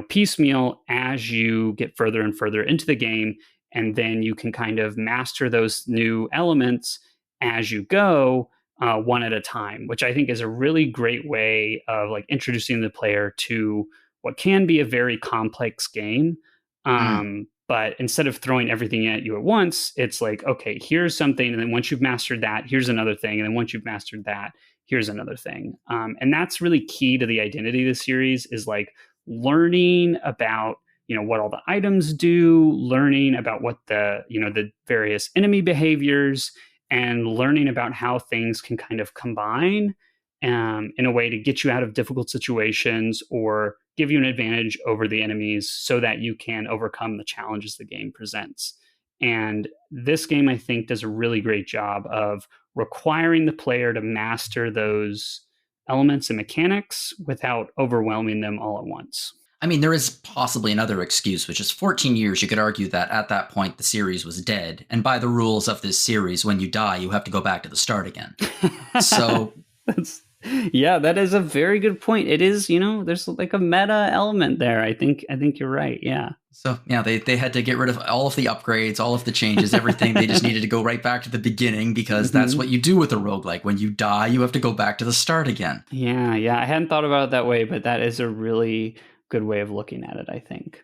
piecemeal as you get further and further into the game. And then you can kind of master those new elements as you go, one at a time, which I think is a really great way of like introducing the player to what can be a very complex game. But instead of throwing everything at you at once, it's like, okay, here's something. And then once you've mastered that, here's another thing. And then once you've mastered that, here's another thing. And that's really key to the identity of the series, is like learning about, what all the items do, learning about what the various enemy behaviors, and learning about how things can kind of combine in a way to get you out of difficult situations or give you an advantage over the enemies so that you can overcome the challenges the game presents. And this game, I think, does a really great job of requiring the player to master those elements and mechanics without overwhelming them all at once. I mean, there is possibly another excuse, which is 14 years. You could argue that at that point, the series was dead. And by the rules of this series, when you die, you have to go back to the start again. So yeah, that is a very good point. It is, there's like a meta element there. I think you're right. Yeah. So yeah, they had to get rid of all of the upgrades, all of the changes, everything. They just needed to go right back to the beginning because that's what you do with a roguelike. When you die, you have to go back to the start again. Yeah. I hadn't thought about it that way, but that is a really good way of looking at it, I think.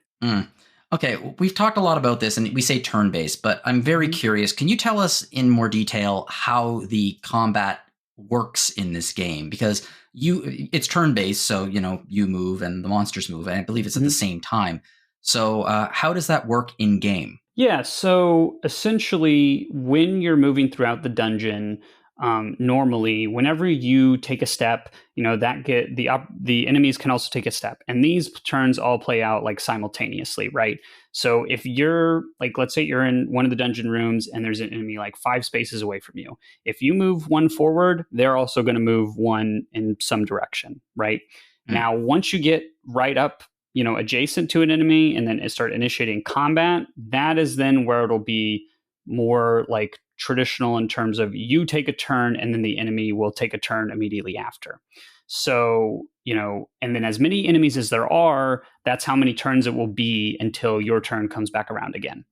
Okay, we've talked a lot about this, and we say turn-based, but I'm very curious. Can you tell us in more detail how the combat works in this game? Because it's turn-based, so you move and the monsters move, and I believe it's at the same time. So how does that work in game? Yeah, so essentially, when you're moving throughout the dungeon, normally, whenever you take a step, that the enemies can also take a step, and these turns all play out like simultaneously, right? So if you're like, let's say you're in one of the dungeon rooms and there's an enemy like 5 spaces away from you. If you move one forward, they're also going to move one in some direction, right? Now, once you get right up, adjacent to an enemy and then start initiating combat, that is then where it'll be more like traditional in terms of you take a turn and then the enemy will take a turn immediately after. So, and then as many enemies as there are, that's how many turns it will be until your turn comes back around again.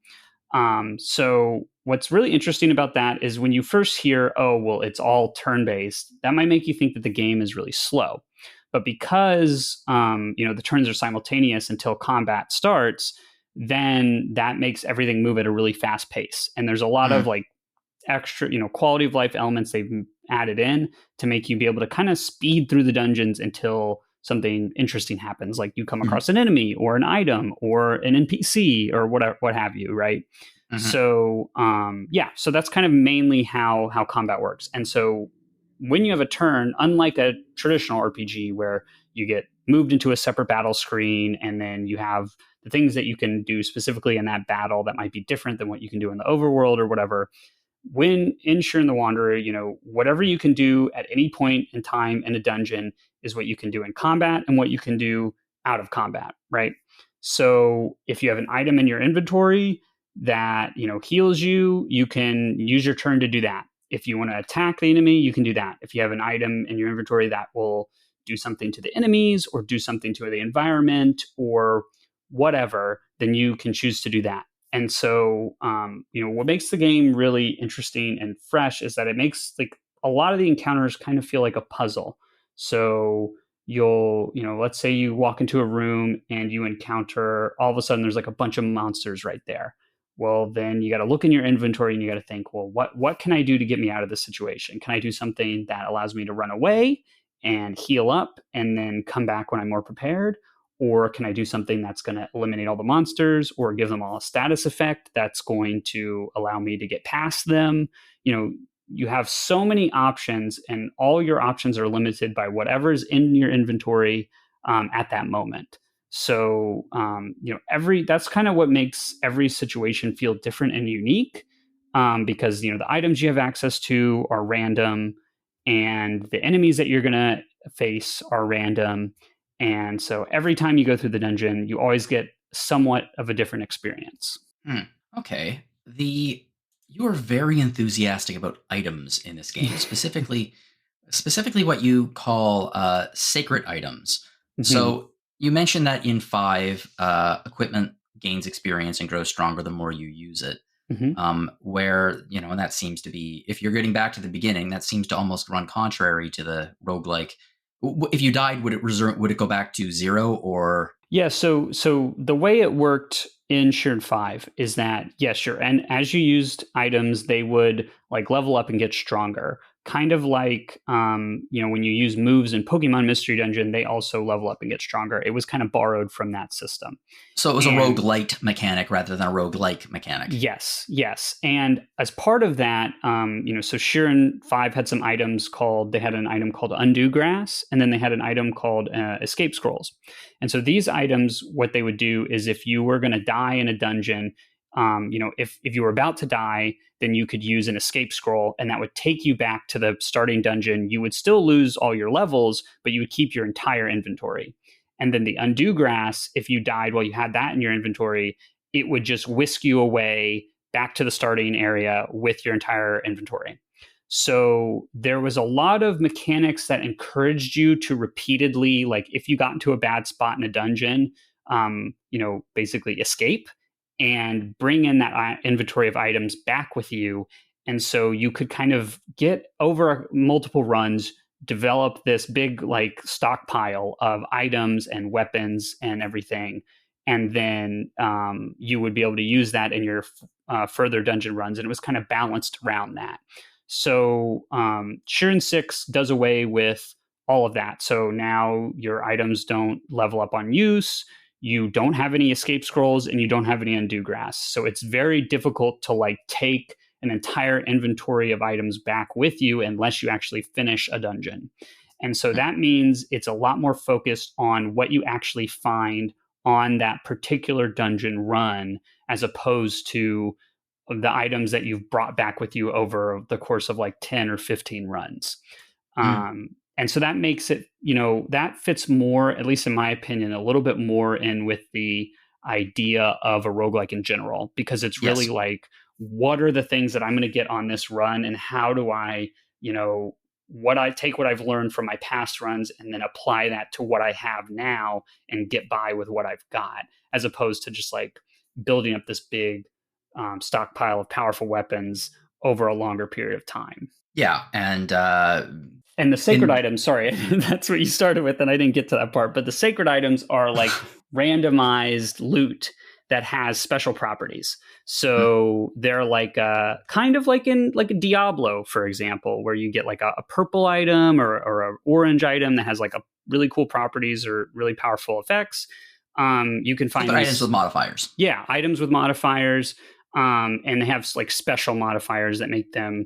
So what's really interesting about that is when you first hear, oh, well, it's all turn-based, that might make you think that the game is really slow. But because, the turns are simultaneous until combat starts, then that makes everything move at a really fast pace. And there's a lot of like extra, quality of life elements they've added in to make you be able to kind of speed through the dungeons until something interesting happens, like you come across an enemy or an item or an NPC or what have you, right? So so that's kind of mainly how combat works. And so when you have a turn, unlike a traditional RPG where you get moved into a separate battle screen and then you have the things that you can do specifically in that battle that might be different than what you can do in the overworld or whatever, when in Shiren the Wanderer, whatever you can do at any point in time in a dungeon is what you can do in combat and what you can do out of combat, right? So if you have an item in your inventory that, heals you, you can use your turn to do that. If you want to attack the enemy, you can do that. If you have an item in your inventory that will do something to the enemies or do something to the environment or whatever, then you can choose to do that. And so, what makes the game really interesting and fresh is that it makes like a lot of the encounters kind of feel like a puzzle. So let's say you walk into a room and you encounter, all of a sudden there's like a bunch of monsters right there. Well, then you got to look in your inventory and you got to think, well, what can I do to get me out of this situation? Can I do something that allows me to run away and heal up and then come back when I'm more prepared? Or can I do something that's going to eliminate all the monsters or give them all a status effect that's going to allow me to get past them? You have so many options, and all your options are limited by whatever's in your inventory at that moment. So, that's kind of what makes every situation feel different and unique, because the items you have access to are random, and the enemies that you're going to face are random. And so every time you go through the dungeon, you always get somewhat of a different experience. Okay. You are very enthusiastic about items in this game, specifically what you call sacred items. Mm-hmm. So you mentioned that in 5, equipment gains experience and grows stronger the more you use it. Mm-hmm. Where, and that seems to be, if you're getting back to the beginning, that seems to almost run contrary to the roguelike. If you died, would it go back to 0 or? Yeah. So the way it worked in Shiren 5 is that, yes, sure. And as you used items, they would like level up and get stronger. Kind of like, when you use moves in Pokemon Mystery Dungeon, they also level up and get stronger. It was kind of borrowed from that system. So it was a roguelite mechanic rather than a roguelike mechanic. Yes. And as part of that, so Shiren 5 had some items they had an item called Undo Grass, and then they had an item called Escape Scrolls. And so these items, what they would do is if you were going to die in a dungeon, if you were about to die, then you could use an escape scroll and that would take you back to the starting dungeon. You would still lose all your levels, but you would keep your entire inventory. And then the Undo Grass, if you died while you had that in your inventory, it would just whisk you away back to the starting area with your entire inventory. So there was a lot of mechanics that encouraged you to repeatedly, like if you got into a bad spot in a dungeon, basically escape and bring in that inventory of items back with you. And so you could kind of get over multiple runs, develop this big like stockpile of items and weapons and everything. And then you would be able to use that in your further dungeon runs. And it was kind of balanced around that. So Shiren 6 does away with all of that. So now your items don't level up on use. You don't have any escape scrolls and you don't have any Undo Grass. So it's very difficult to like take an entire inventory of items back with you unless you actually finish a dungeon. And so that means it's a lot more focused on what you actually find on that particular dungeon run, as opposed to the items that you've brought back with you over the course of like 10 or 15 runs. And so that makes it, that fits more, at least in my opinion, a little bit more in with the idea of a roguelike in general, because it's really like, what are the things that I'm going to get on this run, and how do I, what I've learned from my past runs and then apply that to what I have now and get by with what I've got, as opposed to just like building up this big stockpile of powerful weapons over a longer period of time. Yeah. And the sacred items, sorry, that's what you started with, and I didn't get to that part. But the sacred items are like randomized loot that has special properties. So they're like kind of like in like a Diablo, for example, where you get like a purple item or an orange item that has like a really cool properties or really powerful effects. You can find items with modifiers. Yeah, items with modifiers. And they have like special modifiers that make them,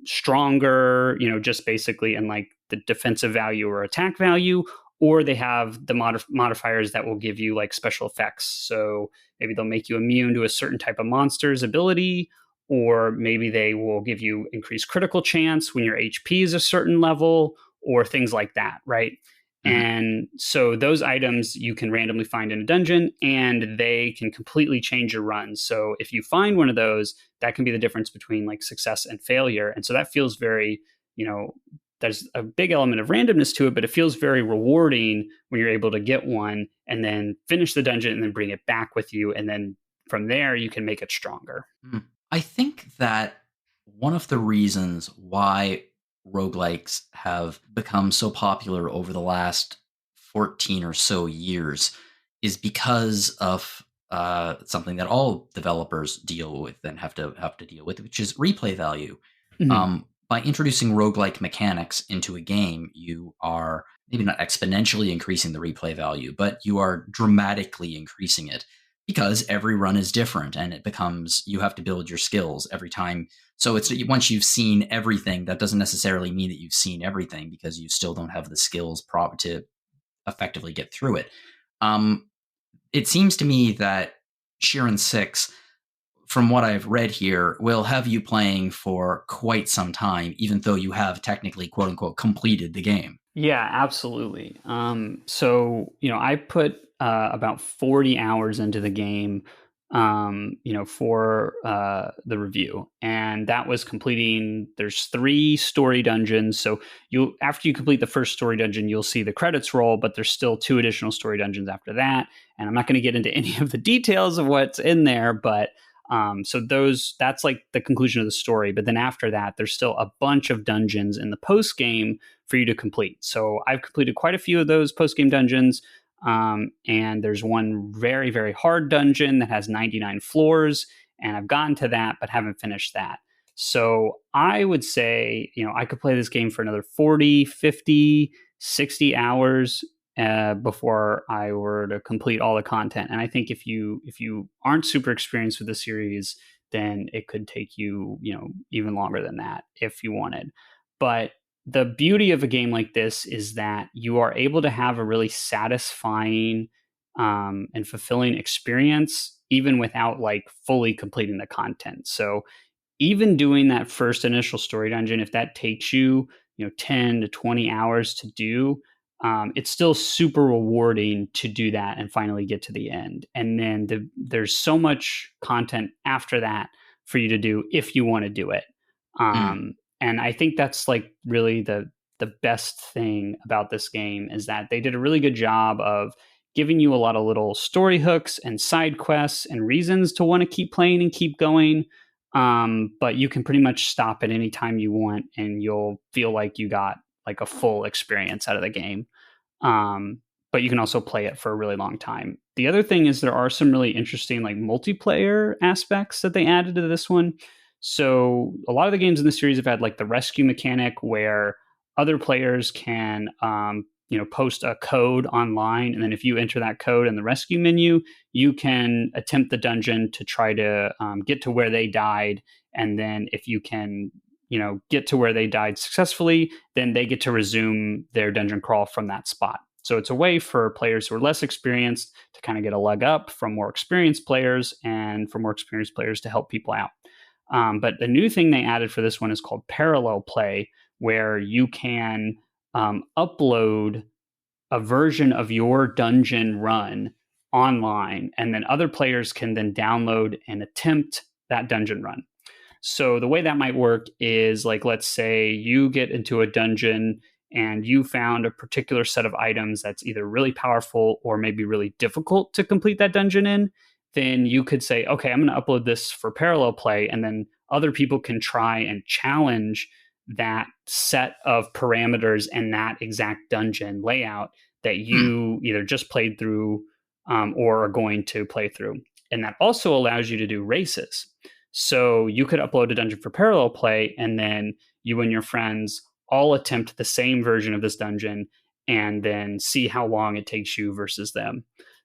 stronger, just basically in like the defensive value or attack value, or they have the modifiers that will give you like special effects. So maybe they'll make you immune to a certain type of monster's ability, or maybe they will give you increased critical chance when your HP is a certain level, or things like that, right? Mhm. And so those items you can randomly find in a dungeon, and they can completely change your run. So if you find one of those, that can be the difference between like success and failure. And so that feels very, you know, there's a big element of randomness to it, but it feels very rewarding when you're able to get one and then finish the dungeon and then bring it back with you. And then from there, you can make it stronger. Mm. I think that one of the reasons why roguelikes have become so popular over the last 14 or so years is because of something that all developers deal with and have to deal with, which is replay value. Mhm. By introducing roguelike mechanics into a game, you are maybe not exponentially increasing the replay value, but you are dramatically increasing it because every run is different and it becomes you have to build your skills every time. So it's once you've seen everything, that doesn't necessarily mean that you've seen everything because you still don't have the skills to effectively get through it. Um, it seems to me that Shiren 6, from what I've read here, will have you playing for quite some time, even though you have technically, quote unquote, completed the game. Yeah, absolutely. So I put about 40 hours into the game, for the review, and that was completing. There's 3 story dungeons. So you, after you complete the first story dungeon, you'll see the credits roll, but there's still 2 additional story dungeons after that. And I'm not going to get into any of the details of what's in there, but so that's like the conclusion of the story. But then after that, there's still a bunch of dungeons in the post game for you to complete. So I've completed quite a few of those post game dungeons. And there's one very, very hard dungeon that has 99 floors. And I've gotten to that, but haven't finished that. So I would say, I could play this game for another 40, 50, 60 hours before I were to complete all the content. And I think if you aren't super experienced with the series, then it could take you, even longer than that if you wanted. But the beauty of a game like this is that you are able to have a really satisfying and fulfilling experience even without like fully completing the content. So even doing that first initial story dungeon, if that takes you, 10 to 20 hours to do, it's still super rewarding to do that and finally get to the end. And then there's so much content after that for you to do if you want to do it. Mm, And I think that's like really the best thing about this game is that they did a really good job of giving you a lot of little story hooks and side quests and reasons to want to keep playing and keep going. But you can pretty much stop at any time you want, and you'll feel like you got like a full experience out of the game. Um, but you can also play it for a really long time. The other thing is there are some really interesting like multiplayer aspects that they added to this one. So a lot of the games in the series have had like the rescue mechanic where other players can post a code online, and then if you enter that code in the rescue menu, you can attempt the dungeon to try to get to where they died. And then if you can get to where they died successfully, then they get to resume their dungeon crawl from that spot. So it's a way for players who are less experienced to kind of get a leg up from more experienced players, and for more experienced players to help people out. But the new thing they added for this one is called parallel play, where you can upload a version of your dungeon run online, and then other players can then download and attempt that dungeon run. So the way that might work is like, let's say you get into a dungeon and you found a particular set of items that's either really powerful or maybe really difficult to complete that dungeon in. Then you could say, okay, I'm going to upload this for parallel play. And then other people can try and challenge that set of parameters and that exact dungeon layout that hmm, you either just played through or are going to play through. And that also allows you to do races. So you could upload a dungeon for parallel play, and then you and your friends all attempt the same version of this dungeon and then see how long it takes you versus them.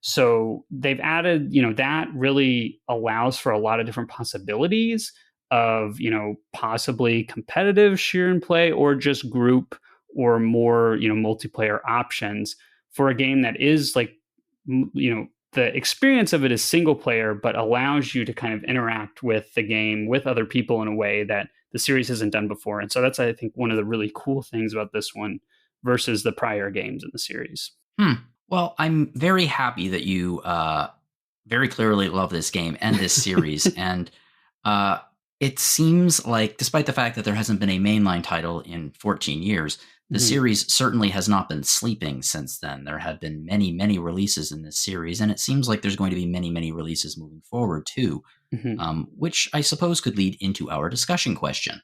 So they've added, that really allows for a lot of different possibilities of, possibly competitive Shiren play or just group or more, multiplayer options for a game that is like, the experience of it is single player, but allows you to kind of interact with the game with other people in a way that the series hasn't done before. And so that's, I think, one of the really cool things about this one versus the prior games in the series. Well, I'm very happy that you very clearly love this game and this series. And uh, it seems like, despite the fact that there hasn't been a mainline title in 14 years, the series certainly has not been sleeping since then. There have been many, many releases in this series, and it seems like there's going to be many, many releases moving forward, too, which I suppose could lead into our discussion question.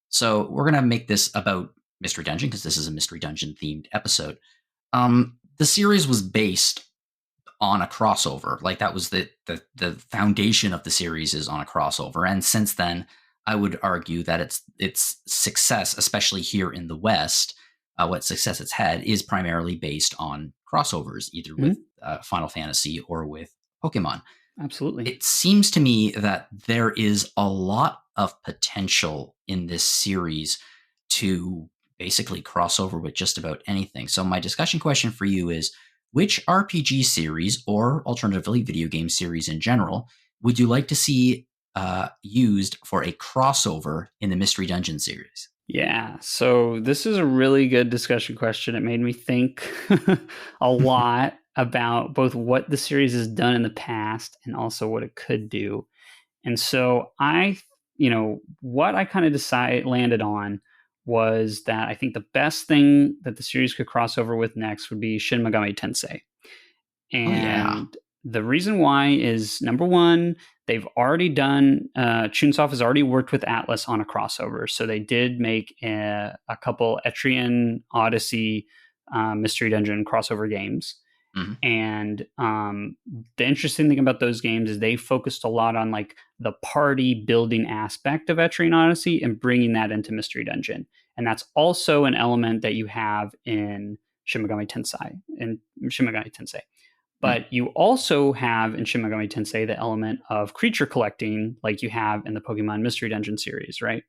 So we're going to make this about Mystery Dungeon, because this is a Mystery Dungeon themed episode. The series was based on a crossover. Like, that was the foundation of the series is on a crossover. And since then, I would argue that its success, especially here in the West, what success it's had is primarily based on crossovers, either with Final Fantasy or with Pokemon. Absolutely. It seems to me that there is a lot of potential in this series to basically cross over with just about anything. So my discussion question for you is, which RPG series, or alternatively video game series in general, would you like to see used for a crossover in the Mystery Dungeon series? Yeah, so this is a really good discussion question. It made me think a lot about both what the series has done in the past and also what it could do. And so what I kind of landed on was that I think the best thing that the series could cross over with next would be Shin Megami Tensei. And Oh, yeah. the reason why is, number one, they've already done, Chunsoft has already worked with Atlas on a crossover. So they did make a couple Etrian Odyssey Mystery Dungeon crossover games. And the interesting thing about those games is they focused a lot on like the party building aspect of Etrian Odyssey and bringing that into Mystery Dungeon. And that's also an element that you have in Shin Megami Tensei. But you also have in Shin Megami Tensei the element of creature collecting, like you have in the Pokemon Mystery Dungeon series, right?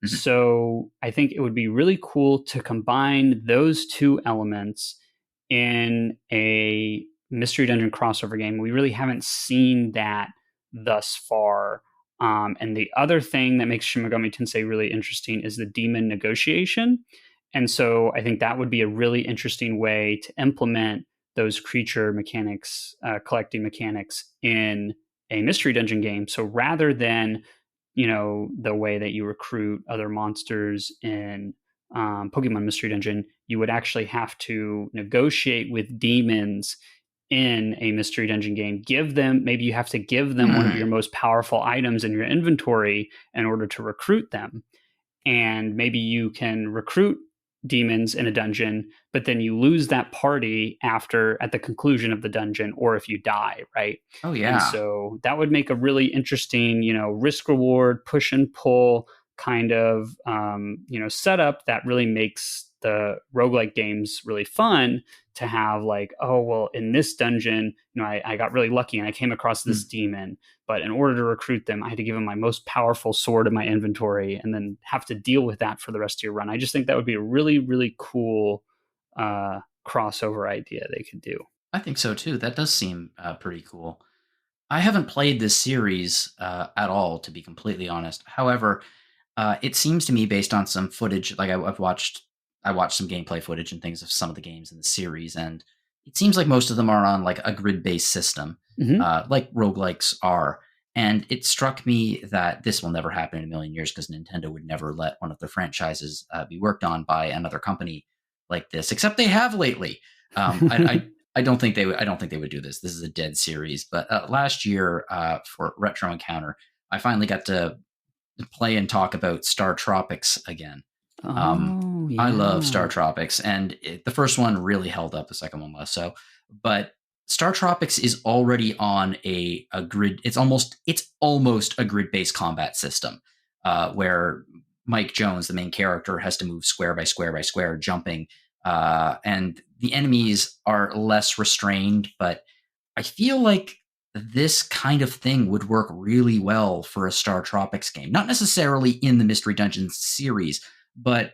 So I think it would be really cool to combine those two elements in a Mystery Dungeon crossover game. We really haven't seen that thus far. And the other thing that makes Shin Megami Tensei really interesting is the demon negotiation. And so I think that would be a really interesting way to implement those creature mechanics, collecting mechanics in a Mystery Dungeon game. So rather than, the way that you recruit other monsters in Pokemon Mystery Dungeon, you would actually have to negotiate with demons in a Mystery Dungeon game. Maybe you have to give them one of your most powerful items in your inventory in order to recruit them. And maybe you can recruit demons in a dungeon, but then you lose that party at the conclusion of the dungeon, or if you die, right? Oh, yeah. And so that would make a really interesting, risk reward, push and pull kind of, setup that really makes the roguelike games really fun to have. Like, oh, well, in this dungeon, I got really lucky and I came across this demon, but in order to recruit them, I had to give them my most powerful sword in my inventory and then have to deal with that for the rest of your run. I just think that would be a really, really cool crossover idea they could do. I think so, too. That does seem pretty cool. I haven't played this series at all, to be completely honest. However, it seems to me, based on some footage, like I watched some gameplay footage and things of some of the games in the series, and it seems like most of them are on like a grid-based system, like roguelikes are. And it struck me that this will never happen in a million years, because Nintendo would never let one of their franchises be worked on by another company like this, except they have lately. I don't think they would. I don't think they would do this. This is a dead series. But last year, for Retro Encounter, I finally got to play and talk about Star Tropics again. Yeah. I love Star Tropics, and the first one really held up. The second one less so. But Star Tropics is already on a grid. It's almost a grid-based combat system, where Mike Jones, the main character, has to move square by square by square, jumping. And the enemies are less restrained, but I feel like this kind of thing would work really well for a Star Tropics game. Not necessarily in the Mystery Dungeon series, but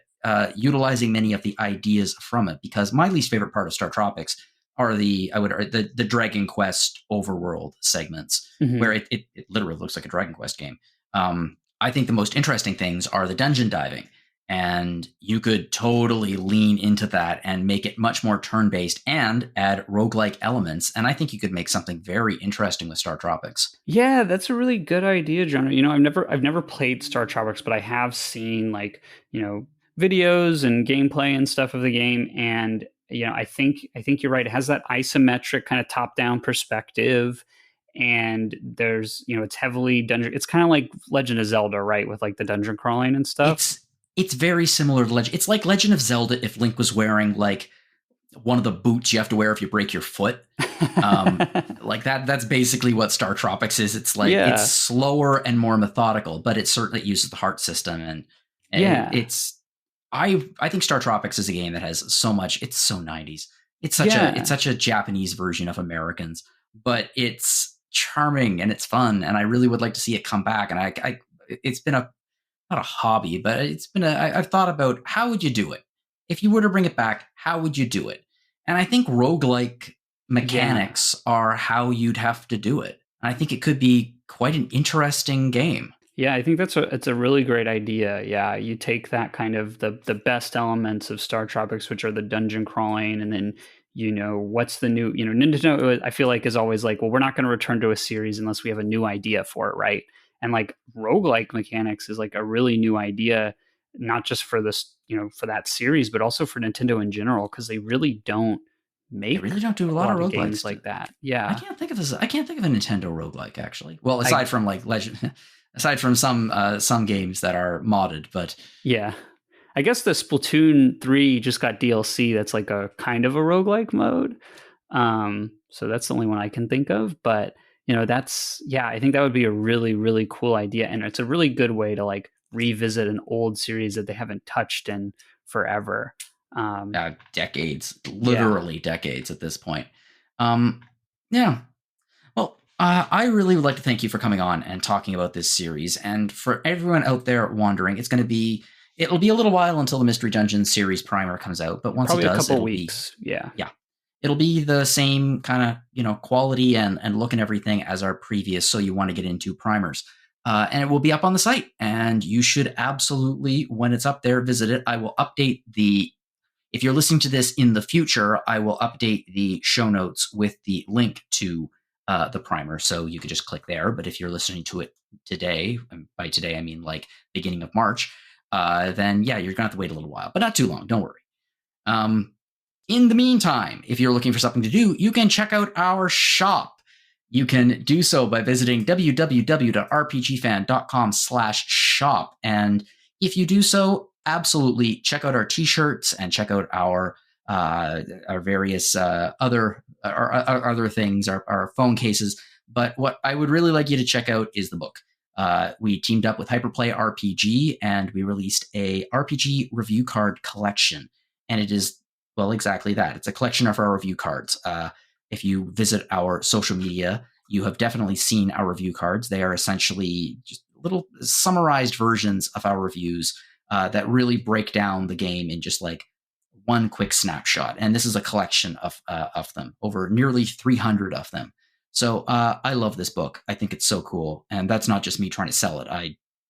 utilizing many of the ideas from it. Because my least favorite part of Star Tropics are the Dragon Quest overworld segments, where Hmm. it literally looks like a Dragon Quest game. I think the most interesting things are the dungeon diving, and you could totally lean into that and make it much more turn-based and add roguelike elements. And I think you could make something very interesting with Star Tropics. Yeah, that's a really good idea, John. I've never played Star Tropics, but I have seen like, videos and gameplay and stuff of the game. And, I think you're right. It has that isometric kind of top-down perspective. And it's heavily dungeon. It's kind of like Legend of Zelda, right? With like the dungeon crawling and stuff. It's very similar to Legend. It's like Legend of Zelda if Link was wearing like one of the boots you have to wear if you break your foot. Like that's basically what Star Tropics is. It's like it's Yeah. slower and more methodical, but it certainly uses the heart system. And Yeah. it's I think Star Tropics is a game that has so much. It's so 90s. It's Yeah. such a Japanese version of Americans, but it's charming and it's fun, and I really would like to see it come back. And I it's been a not a hobby, but it's been I've thought about how would you do it if you were to bring it back. How would you do it? And I think roguelike Yeah. mechanics are how you'd have to do it. I think it could be quite an interesting game. Yeah, I think it's a really great idea. Yeah, you take that kind of the best elements of Star Tropics, which are the dungeon crawling, and then what's the new Nintendo. I feel like is always like, well, we're not going to return to a series unless we have a new idea for it, right? And like roguelike mechanics is like a really new idea, not just for this for that series, but also for Nintendo in general, because they really don't They make really don't do a a lot of lot of games roguelikes. like that. Yeah. I can't think of a Nintendo roguelike actually. Well, I aside from like Legend, aside from some games that are modded, but Yeah. I guess the Splatoon 3 just got DLC that's like a kind of a roguelike mode. So that's the only one I can think of. But, I think that would be a really, really cool idea. And it's a really good way to like revisit an old series that they haven't touched in forever. Um, decades, yeah, literally decades at this point. Um, yeah. Well, I really would like to thank you for coming on and talking about this series. And for everyone out there wondering, it'll be a little while until the Mystery Dungeon series primer comes out. But once it probably a does, couple weeks. Yeah. yeah, it'll be the same kind of quality and look and everything as our previous. So you want to get into primers. And it will be up on the site, and you should absolutely, when it's up there, visit it. I will update if you're listening to this in the future, I will update the show notes with the link to the primer. So you could just click there. But if you're listening to it today, and by today, I mean like beginning of March, then yeah, you're going to have to wait a little while, but not too long. Don't worry. Um, in the meantime, if you're looking for something to do, you can check out our shop. You can do so by visiting www.rpgfan.com/shop. And if you do so, absolutely check out our t-shirts and check out our various other things, our phone cases. But what I would really like you to check out is the book. We teamed up with Hyperplay RPG, and we released a RPG review card collection. And it is, well, exactly that. It's a collection of our review cards. If you visit our social media, you have definitely seen our review cards. They are essentially just little summarized versions of our reviews that really break down the game in just like one quick snapshot. And this is a collection of them, over nearly 300 of them. So I love this book. I think it's so cool. And that's not just me trying to sell it.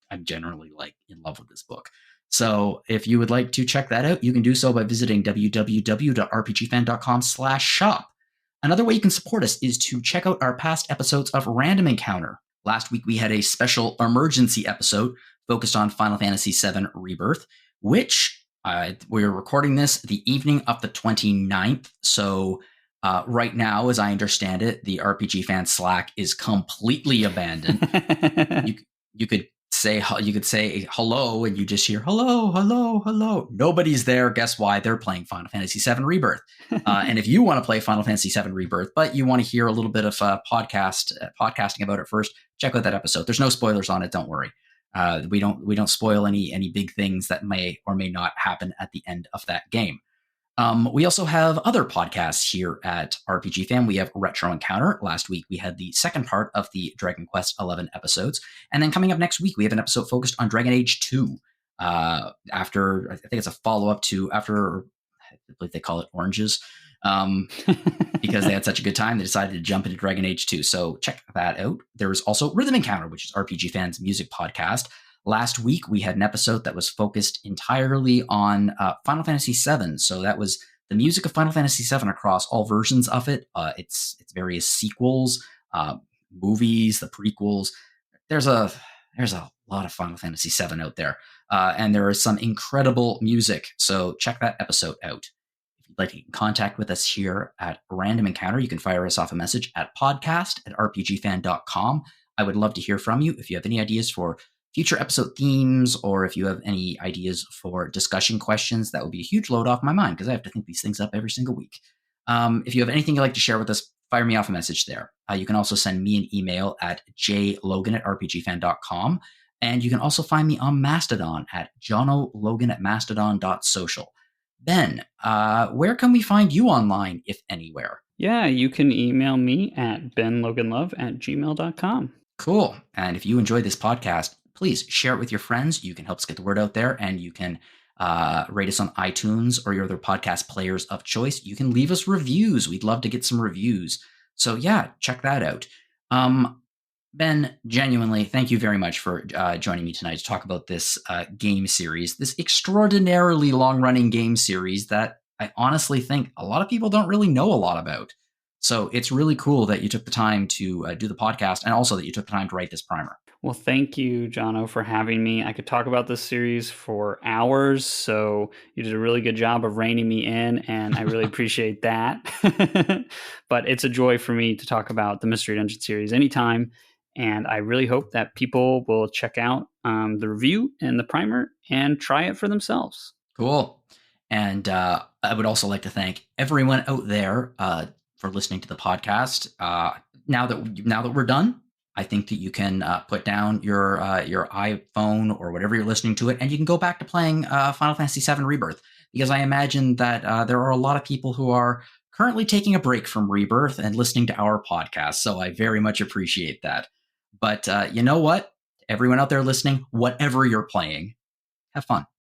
I'm generally like in love with this book. So if you would like to check that out, you can do so by visiting www.rpgfan.com/shop. Another way you can support us is to check out our past episodes of Random Encounter. Last week we had a special emergency episode focused on Final Fantasy VII Rebirth, which we're recording this the evening of the 29th. So right now, as I understand it, the RPG Fan Slack is completely abandoned. You you could say hello, and you just hear hello, hello, hello. Nobody's there. Guess why? They're playing Final Fantasy VII Rebirth. And if you want to play Final Fantasy VII Rebirth, but you want to hear a little bit of podcasting about it first, check out that episode. There's no spoilers on it. Don't worry. We don't spoil any big things that may or may not happen at the end of that game. We also have other podcasts here at RPG Fan. We have Retro Encounter. Last week, we had the second part of the Dragon Quest 11 episodes. And then coming up next week, we have an episode focused on Dragon Age 2. After, I think it's a follow-up to, after, I believe they call it Oranges. Because they had such a good time, they decided to jump into Dragon Age 2. So check that out. There's also Rhythm Encounter, which is RPG Fan's music podcast. Last week, we had an episode that was focused entirely on Final Fantasy VII. So that was the music of Final Fantasy VII across all versions of it. Its various sequels, movies, the prequels. There's a lot of Final Fantasy VII out there, and there is some incredible music. So check that episode out. If you'd like to get in contact with us here at Random Encounter, you can fire us off a message at podcast@rpgfan.com. I would love to hear from you. If you have any ideas for future episode themes, or if you have any ideas for discussion questions, that would be a huge load off my mind because I have to think these things up every single week. If you have anything you'd like to share with us, fire me off a message there. You can also send me an email at jlogan@rpgfan.com. And you can also find me on Mastodon at johnologan@mastodon.social. Ben, where can we find you online, if anywhere? Yeah, you can email me at benloganlove@gmail.com. Cool. And if you enjoyed this podcast, please share it with your friends. You can help us get the word out there, and you can rate us on iTunes or your other podcast players of choice. You can leave us reviews. We'd love to get some reviews. So yeah, check that out. Ben, genuinely, thank you very much for joining me tonight to talk about this game series, this extraordinarily long-running game series that I honestly think a lot of people don't really know a lot about. So it's really cool that you took the time to do the podcast, and also that you took the time to write this primer. Well, thank you, Jono, for having me. I could talk about this series for hours, so you did a really good job of reining me in, and I really appreciate that. But it's a joy for me to talk about the Mystery Dungeon series anytime, and I really hope that people will check out the review and the primer and try it for themselves. Cool. And I would also like to thank everyone out there for listening to the podcast. Now that we're done, I think that you can put down your iPhone or whatever you're listening to it, and you can go back to playing Final Fantasy VII Rebirth, because I imagine that there are a lot of people who are currently taking a break from Rebirth and listening to our podcast. So I very much appreciate that. But you know what? Everyone out there listening, whatever you're playing, have fun.